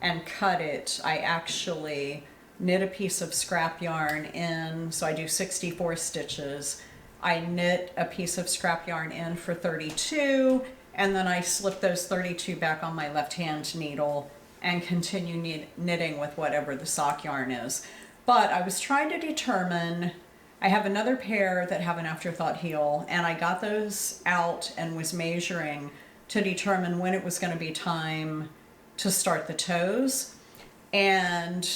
and cut it. I actually knit a piece of scrap yarn in, so I do 64 stitches. I knit a piece of scrap yarn in for 32, and then I slip those 32 back on my left hand needle and continue knitting with whatever the sock yarn is. But I was trying to determine, I have another pair that have an afterthought heel, and I got those out and was measuring to determine when it was going to be time to start the toes. And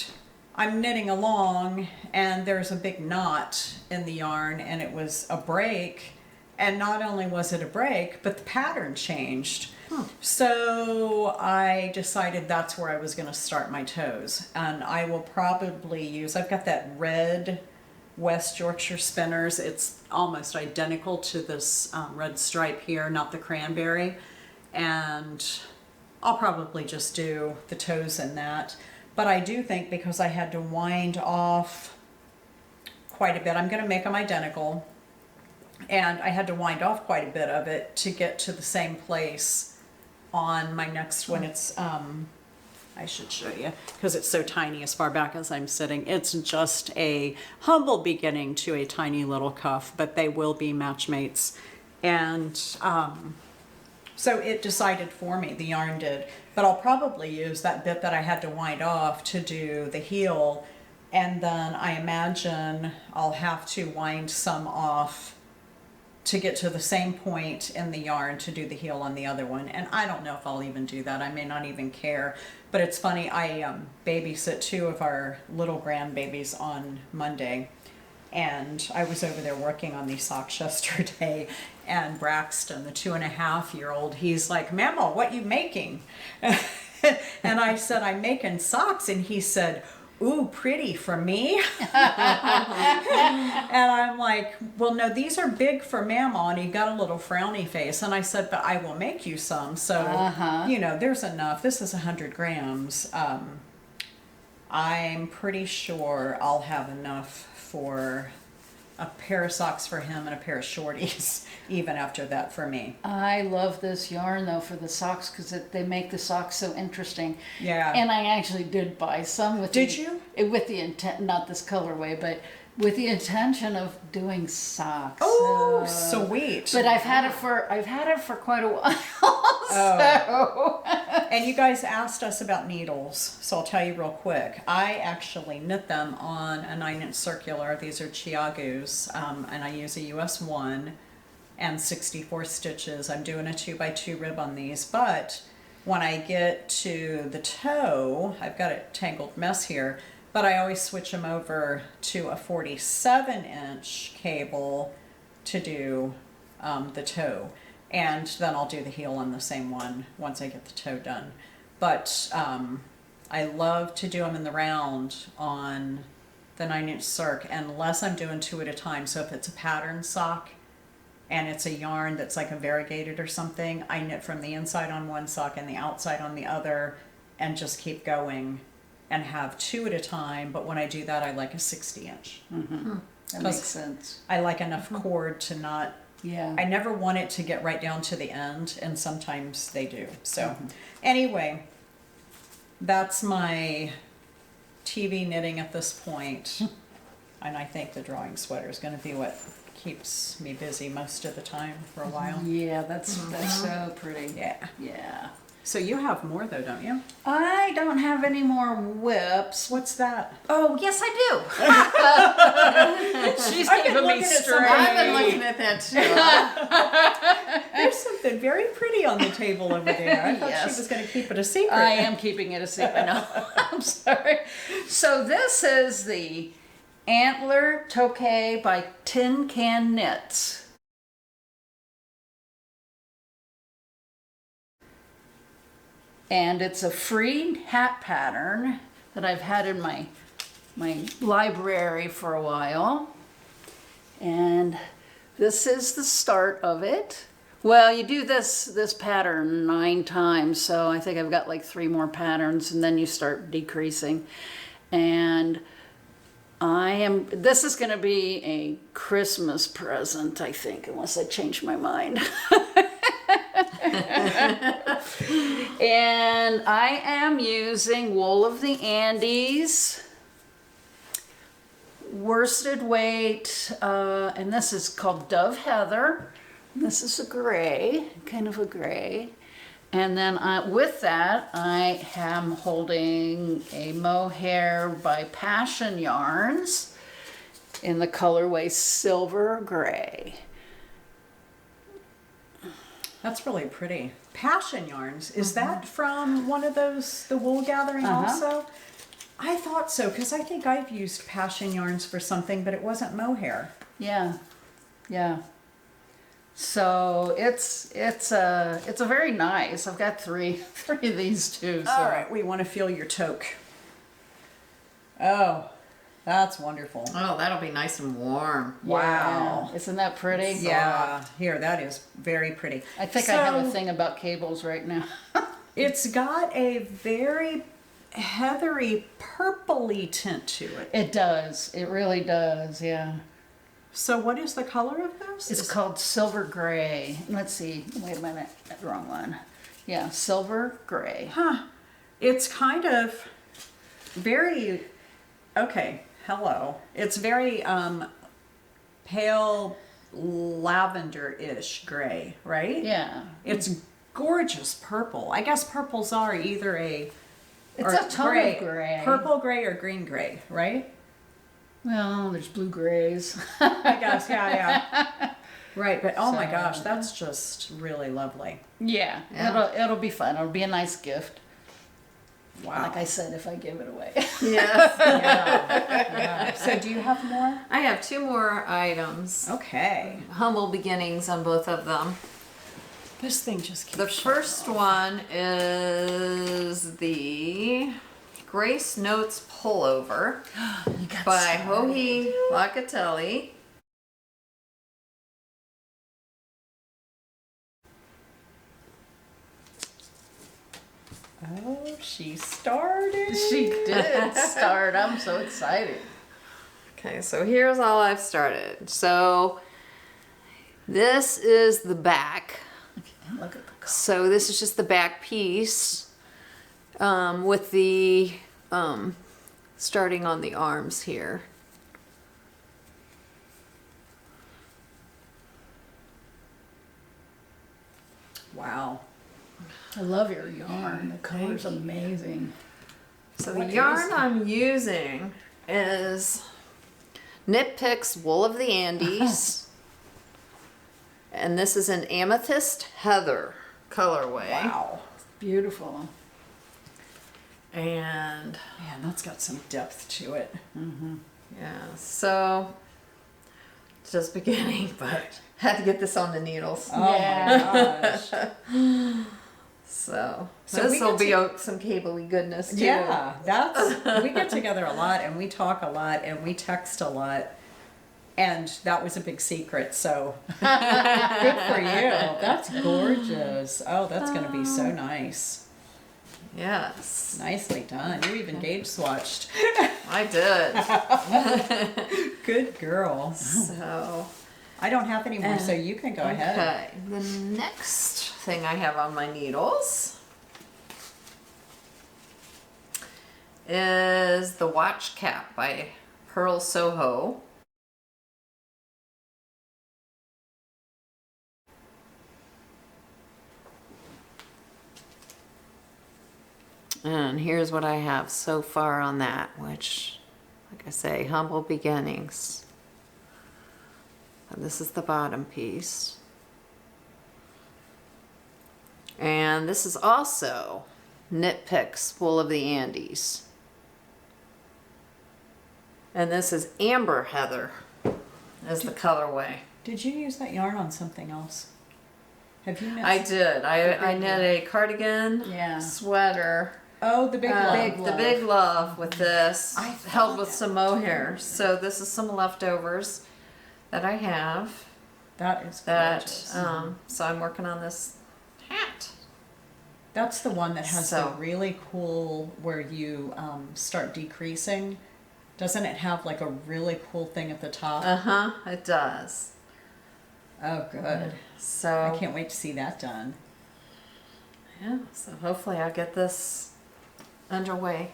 I'm knitting along, and there's a big knot in the yarn, and it was a break. And not only was it a break, but the pattern changed. So I decided that's where I was going to start my toes. And I will probably use, I've got that red West Yorkshire Spinners. It's almost identical to this red stripe here, not the cranberry. And I'll probably just do the toes in that. But I do think because I had to wind off quite a bit, I'm going to make them identical. And I had to wind off quite a bit of it to get to the same place on my next one. It's, I should show you because it's so tiny as far back as I'm sitting. It's just a humble beginning to a tiny little cuff, but they will be matchmates. And so it decided for me, the yarn did. But I'll probably use that bit that I had to wind off to do the heel. And then I imagine I'll have to wind some off to get to the same point in the yarn to do the heel on the other one. And I don't know if I'll even do that. I may not even care. But it's funny, I babysit 2 of our little grandbabies on Monday. And I was over there working on these socks yesterday. And Braxton, the 2.5-year-old, he's like, "Mama, what you making?" And I said, "I'm making socks." And he said, "Ooh, pretty for me." And I'm like, "Well, no, these are big for Mama." And he got a little frowny face. And I said, "But I will make you some." So, you know, there's enough. This is 100 grams. I'm pretty sure I'll have enough for a pair of socks for him and a pair of shorties, even after that for me. I love this yarn though for the socks because they make the socks so interesting. Yeah. And I actually did buy some with Did the, you? With the intent, not this colorway, but with the intention of doing socks. Oh, sweet. But I've had it for quite a while. So. And you guys asked us about needles, so I'll tell you real quick. I actually knit them on a 9-inch circular. These are Chiagu's, and I use a US 1 and 64 stitches. I'm doing a 2x2 rib on these, but when I get to the toe, I've got a tangled mess here, but I always switch them over to a 47-inch cable to do the toe. And then I'll do the heel on the same one once I get the toe done. But I love to do them in the round on the 9-inch circ, unless I'm doing 2 at a time. So if it's a pattern sock and it's a yarn that's like a variegated or something, I knit from the inside on one sock and the outside on the other and just keep going and have 2 at a time. But when I do that, I like a 60-inch. Mm-hmm. That makes sense. I like enough cord to not... Yeah. I never want it to get right down to the end, and sometimes they do. So anyway, that's my TV knitting at this point. And I think the drawing sweater is going to be what keeps me busy most of the time for a while. Yeah, that's so pretty. Yeah. Yeah. So you have more though, don't you? I don't have any more whips. What's that? Oh, yes, I do. She's I've been keeping me looking at straight. I've been looking at that too. There's something very pretty on the table over there. I thought Yes. she was going to keep it a secret. I am keeping it a secret. No, I'm sorry. So this is the Antler toque by Tin Can Knits. And it's a free hat pattern that I've had in my library for a while. And this is the start of it. Well, you do this pattern 9 times, so I think I've got like 3 more patterns, and then you start decreasing. And this is going to be a Christmas present, I think, unless I change my mind. And I am using wool of the Andes, worsted weight, and this is called Dove Heather. This is a gray, kind of a gray. And then with that, I am holding a Mohair by Passion Yarns in the colorway Silver Gray. That's really pretty. Passion Yarns, is that from one of those, the wool gathering also? I thought so, because I think I've used Passion Yarns for something, but it wasn't Mohair. Yeah, yeah. So it's a very nice. I've got three of these too. So. All right, we want to feel your toque. Oh, that's wonderful. Oh, that'll be nice and warm. Wow. Yeah. Isn't that pretty? Yeah, here, that is very pretty. I think I have a thing about cables right now. It's got a very heathery, purpley tint to it. It does. It really does, yeah. So what is the color of this? It's called Silver Gray. Let's see. Wait a minute. Wrong one. Yeah, Silver Gray. Huh. It's kind of very, okay, hello. It's very pale lavender-ish gray, right? Yeah. It's gorgeous purple. I guess purples are either It's a tone of gray. Purple gray or green gray, right? Well, there's blue grays. I guess, yeah. Right, but oh my gosh, that's just really lovely. Yeah, it'll be fun. It'll be a nice gift. Wow. Like I said, if I give it away. Yes. Yeah. So do you have more? I have 2 more items. Okay. Humble beginnings on both of them. This thing just keeps The first one is the Grace Notes Pullover by Hobbii. Oh, she started. She did start. I'm so excited. Okay, so here's all I've started. So this is the back. Okay, look at the color. So this is just the back piece with the starting on the arms here. Wow. I love your yarn. The color's amazing. So What the yarn is that? I'm using is Knit Picks Wool of the Andes. And this is an Amethyst Heather colorway. Wow. Beautiful. And Man, that's got some depth to it. yeah, so just beginning, but had to get this on the needles. Oh Yeah. my gosh. So So this we will get be some cable-y goodness too. Yeah, that's we get together a lot and we talk a lot and we text a lot. And that was a big secret, so good for you. That's gorgeous. Oh, that's going to be so nice. Yes, Nicely done. You even gauge swatched. I did. Good girl. So I don't have any more, so you can go ahead. okay, the next thing I have on my needles is the Watch Cap by Pearl Soho. And here's what I have so far on that, which, like I say, humble beginnings. And this is the bottom piece. And this is also Knit Picks Wool of the Andes. And this is Amber Heather as the colorway. Did you use that yarn on something else? Have you knit? I did. I knit a cardigan Yeah. sweater. Oh, the big love. The big love with this, I held thought with that some mohair. So this is some leftovers that I have. That is That gorgeous. so I'm working on this hat. That's the one that has So- the really cool where you start decreasing. Doesn't it have like a really cool thing at the top? It does. Oh, good. So I can't wait to see that done. yeah. So hopefully I'll get this underway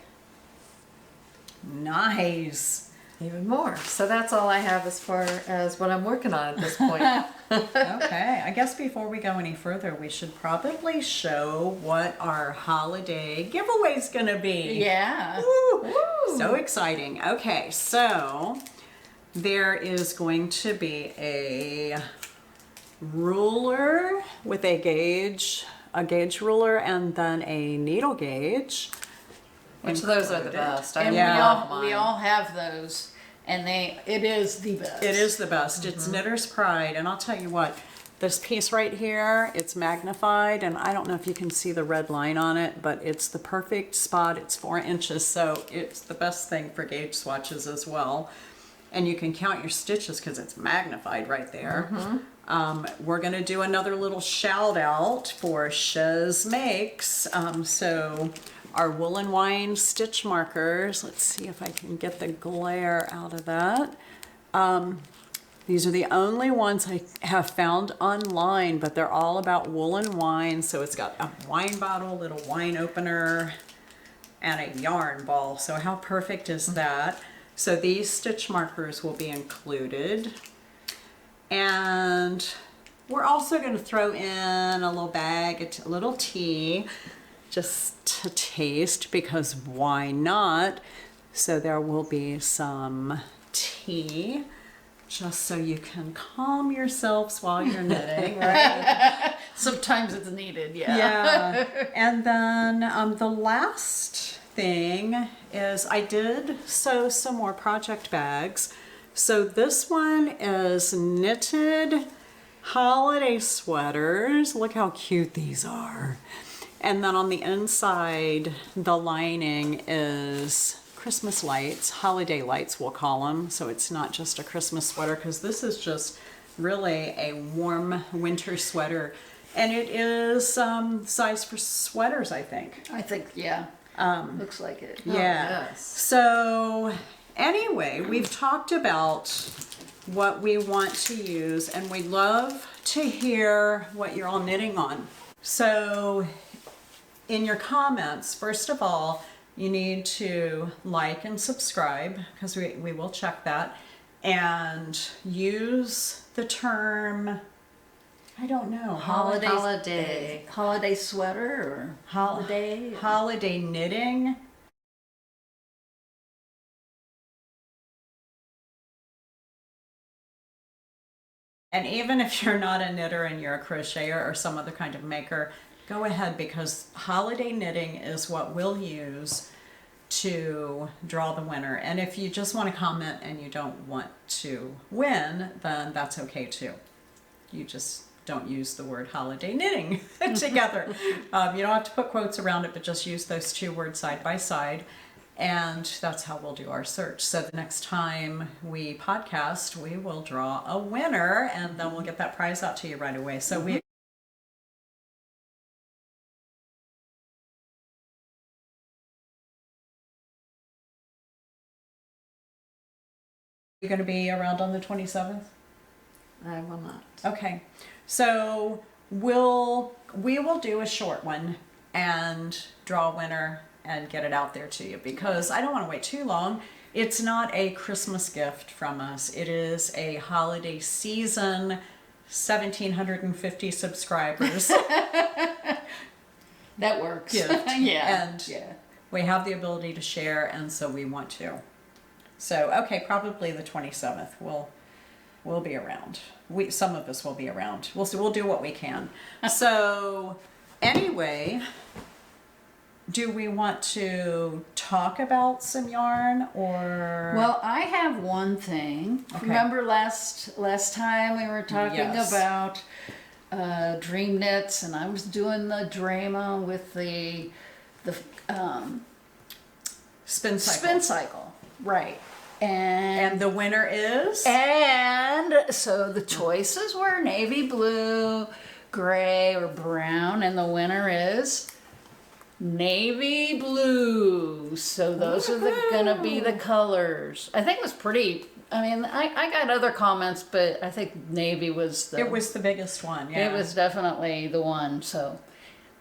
Nice. even more. So that's all I have as far as what I'm working on at this point. Okay, I guess before we go any further, we should probably show what our holiday giveaway's gonna be. Yeah. Woo! So exciting. Okay, so there is going to be a ruler with a gauge ruler, and then a needle gauge. Which those are the best. I And Yeah. love we mine. all have those, and it is the best. It is the best. It's Knitter's Pride, and I'll tell you what, this piece right here, it's magnified, and I don't know if you can see the red line on it, but it's the perfect spot. It's 4 inches, so it's the best thing for gauge swatches as well. And you can count your stitches because it's magnified right there. We're gonna do another little shout out for Shez Makes. So our woolen wine stitch markers. Let's see if I can get the glare out of that. These are the only ones I have found online, but they're all about woolen wine. So it's got a wine bottle, little wine opener, and a yarn ball. So how perfect is that? So these stitch markers will be included. And we're also going to throw in a little bag, a little tea, just to taste, because why not? So there will be some tea, just so you can calm yourselves while you're knitting, right? Sometimes it's needed, yeah. Yeah. And then the last thing is I did sew some more project bags. So this one is knitted holiday sweaters. Look how cute these are. And then on the inside, the lining is Christmas lights, holiday lights we'll call them. So it's not just a Christmas sweater, because this is just really a warm winter sweater. And it is size for sweaters, I think. I think, yeah. Looks like it. Yeah. yes. So anyway, we've talked about what we want to use, and we'd love to hear what you're all knitting on. So in your comments, first of all, you need to like and subscribe, because we will check that, and use the term, I don't know, Holiday. Holiday sweater or holiday? holiday knitting. And even if you're not a knitter and you're a crocheter or some other kind of maker, go ahead, because holiday knitting is what we'll use to draw the winner. And if you just want to comment and you don't want to win, then that's okay too. You just don't use the word holiday knitting together. You don't have to put quotes around it, but just use those two words side by side. And that's how we'll do our search. So the next time we podcast, we will draw a winner, and then we'll get that prize out to you right away. So we You're going to be around on the 27th? I will not. Okay. So we will do a short one and draw a winner and get it out there to you, because I don't want to wait too long. It's not a Christmas gift from us. It is a holiday season, 1,750 subscribers That works. gift. Yeah. And yeah. we have the ability to share, and so we want to. So, okay, probably the 27th. We'll be around. Some of us will be around. We'll do what we can. So, anyway, do we want to talk about some yarn, or? Well, I have one thing. Okay. Remember last time we were talking Yes. about Dream Knits, and I was doing the drama with the Spin cycle. spin cycle, right? And the winner is? And so the choices were navy blue, gray, or brown, and the winner is navy blue. So those are gonna be the colors. I think it was pretty. I mean, I got other comments, but I think navy was It was the biggest one, yeah. it was definitely the one. So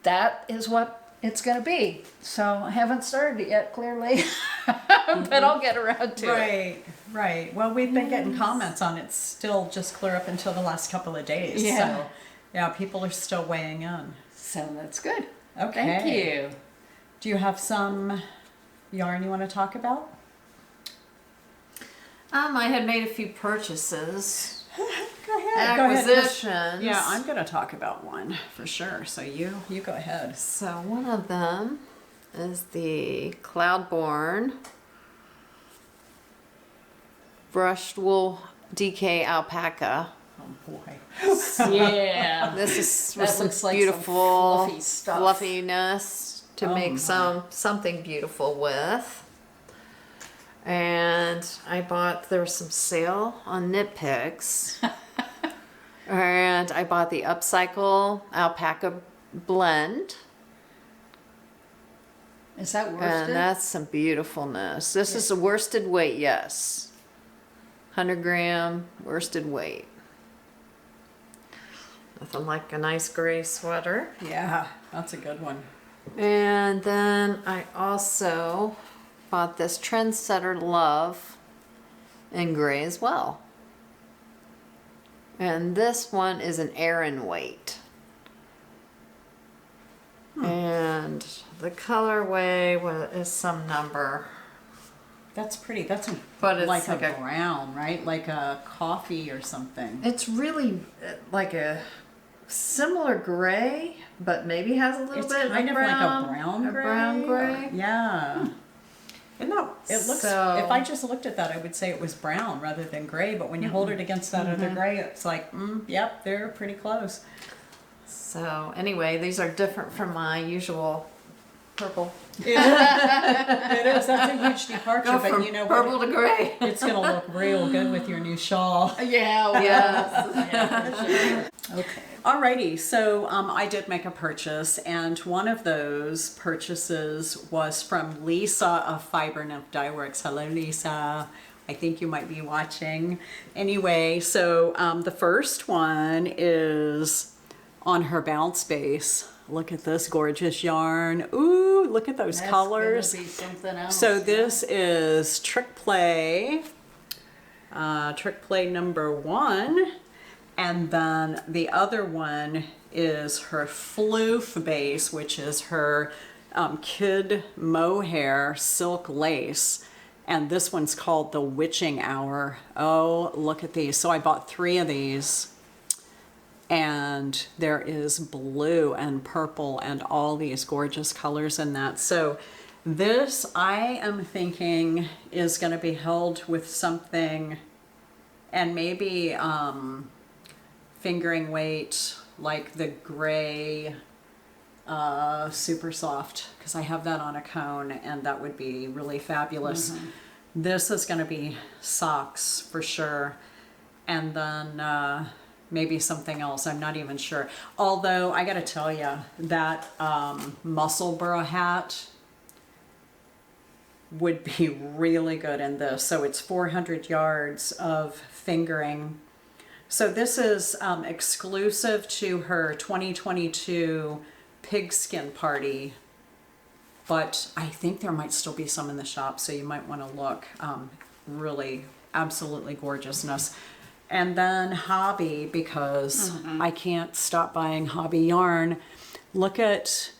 that is what it's gonna be. So I haven't started it yet, clearly, but I'll get around to it. Right, right. Well, we've been getting comments on it still just clear up until the last couple of days. Yeah. So, yeah, people are still weighing in. So that's good. Okay. Thank you. Do you have some yarn you want to talk about? I had made a few purchases. Go ahead. Acquisitions. Yeah, I'm going to talk about one for sure. So you go ahead. So one of them is the Cloudborn brushed wool DK alpaca. Oh boy. Yeah. This is That with some looks like some beautiful fluffy stuff. fluffiness to Oh make my. something beautiful with. And there was some sale on Knit Picks. And I bought the Upcycle alpaca blend. Is that worsted? And that's some beautifulness. This is a worsted weight, yes. 100 gram worsted weight. Nothing like a nice gray sweater. Yeah, that's a good one. And then I also bought this Trendsetter Love in gray as well. And this one is an Aran weight. And the colorway is some number. That's pretty. That's But it's like like a a- brown, right? Like a coffee or something. It's really like a similar gray, but maybe has a little It's bit kind of of brown, like a brown gray. brown gray. Yeah. Isn't that, it looks, So- if I just looked at that, I would say it was brown rather than gray, but when you hold it against that other gray, it's like, yep, they're pretty close. So anyway, these are different from my usual purple. It is, that's a huge departure, Go but from you know purple what? to gray. It's going to look real good with your new shawl. Yeah. Well, Yes. Okay. Alrighty, so I did make a purchase, and one of those purchases was from Lisa of Fiber Nymph Dye Works. Hello, Lisa. I think you might be watching. Anyway, so the first one is on her bounce base. Look at this gorgeous yarn. Ooh, look at those that's colors. gonna be something else. So this is Trick Play number 1. And then the other one is her floof base, which is her kid mohair silk lace. And this one's called the Witching Hour. Oh, look at these. So I bought 3 of these. And there is blue and purple and all these gorgeous colors in that. So this, I am thinking, is going to be held with something, and maybe fingering weight like the gray super soft, because I have that on a cone and that would be really fabulous. This is going to be socks for sure, and then maybe something else. I'm not even sure. Although I got to tell you that Musselburgh hat would be really good in this. So it's 400 yards of fingering. So this is exclusive to her 2022 pigskin party, but I think there might still be some in the shop, so you might want to look. Really, absolutely gorgeousness. And then Hobbii, because I can't stop buying Hobbii yarn. Look at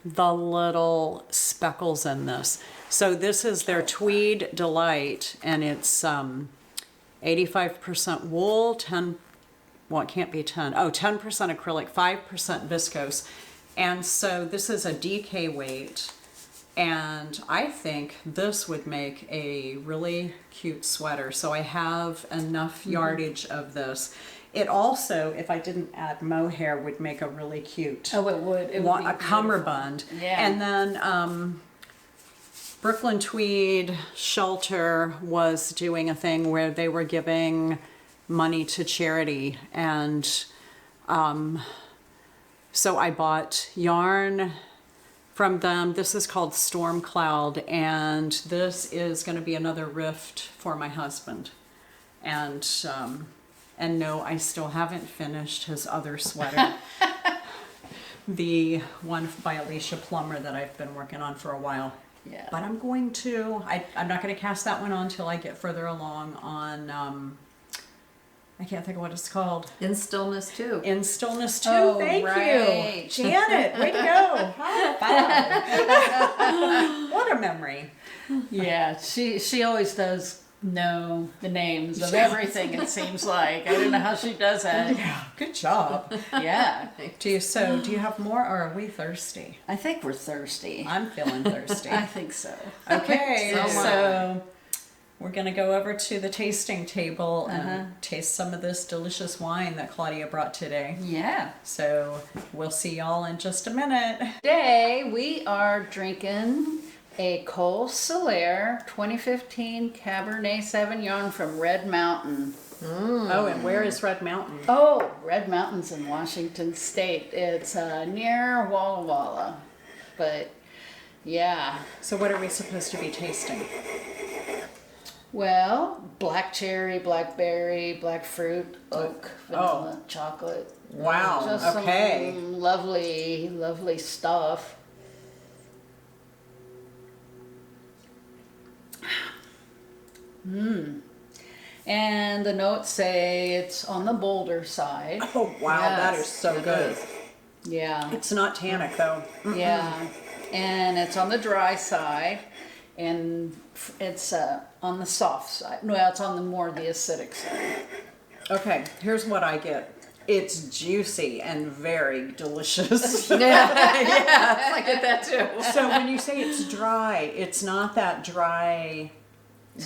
the little speckles in this. So this is their Tweed Delight, and it's 85% wool, 10, well, it can't be 10. Oh, 10% acrylic, 5% viscose. And so this is a DK weight. And I think this would make a really cute sweater. So I have enough yardage of this. it also, if I didn't add mohair, would make a really cute Oh, it would. It would be a cummerbund. Yeah. And then Brooklyn Tweed Shelter was doing a thing where they were giving money to charity, and so I bought yarn from them. This is called Storm Cloud, and this is going to be another rift for my husband. And no, I still haven't finished his other sweater. The one by Alicia Plummer that I've been working on for a while. Yeah. But I'm going to, I'm not going to cast that one on until I get further along on, I can't think of what it's called. In Stillness too. In Stillness 2. Oh, Thank right. you. Janet, way to go. High five. What a memory. Yeah, she always does know the names of everything, it seems like. I don't know how she does that. Yeah, good job. Yeah. Do you have more, or are we thirsty? I think we're thirsty. I'm feeling thirsty. I think so. Okay, So so we're going to go over to the tasting table and taste some of this delicious wine that Claudia brought today. Yeah. So we'll see y'all in just a minute. Today we are drinking a Col Solaire 2015 Cabernet Sauvignon from Red Mountain. Oh, and where is Red Mountain? Oh, Red Mountain's in Washington State. It's near Walla Walla. But yeah. So what are we supposed to be tasting? Well, black cherry, blackberry, black fruit, oak, vanilla, chocolate. Wow, Just okay. some lovely, lovely stuff. And the notes say it's on the bolder side. Oh, wow, that Yes, is so it good. is. Yeah, It's not tannic, though. yeah. And it's on the dry side, and it's on the soft side. Well, it's on the more the acidic side. Okay, here's what I get. It's juicy and very delicious. Yeah, I get that too. So when you say it's dry, it's not that dry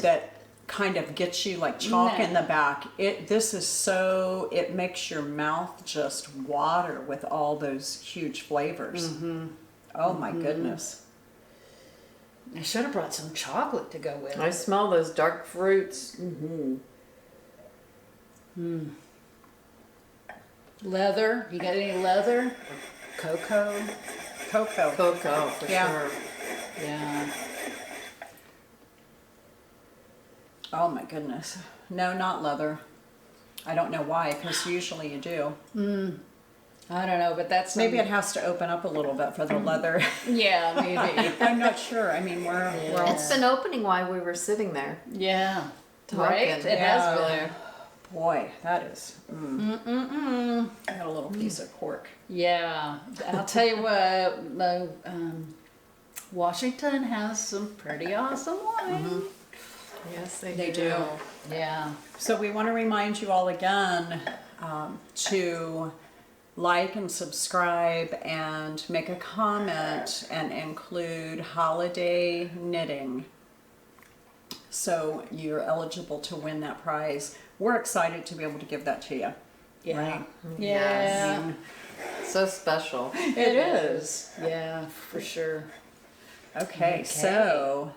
that kind of gets you like chalk No. in the back. This is so, it makes your mouth just water with all those huge flavors. Oh my goodness. I should have brought some chocolate to go with it. I smell those dark fruits. Leather. You got any leather? Cocoa. Cocoa. Cocoa, for Yeah. sure. Yeah. Oh my goodness. No, not leather. I don't know why, because usually you do. I don't know, but that's Maybe it has to open up a little bit for the leather. Yeah, maybe. I'm not sure. I mean, we're all... It's been opening while we were sitting there. Yeah. Talking. Right? It Yeah. has been. Boy, that is... I got a little piece of cork. Yeah. I'll tell you what, the, Washington has some pretty awesome wine. Yes, They do. Yeah. So we want to remind you all again to like and subscribe and make a comment and include holiday knitting. So you're eligible to win that prize. We're excited to be able to give that to you. Yeah. Right? Yeah. So special. It is. Yeah, for sure. Okay, so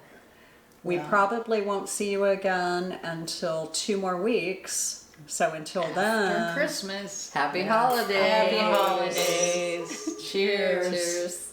we probably won't see you again until 2 more weeks. So until For then, Christmas. Happy holidays. Happy holidays. Cheers. Cheers.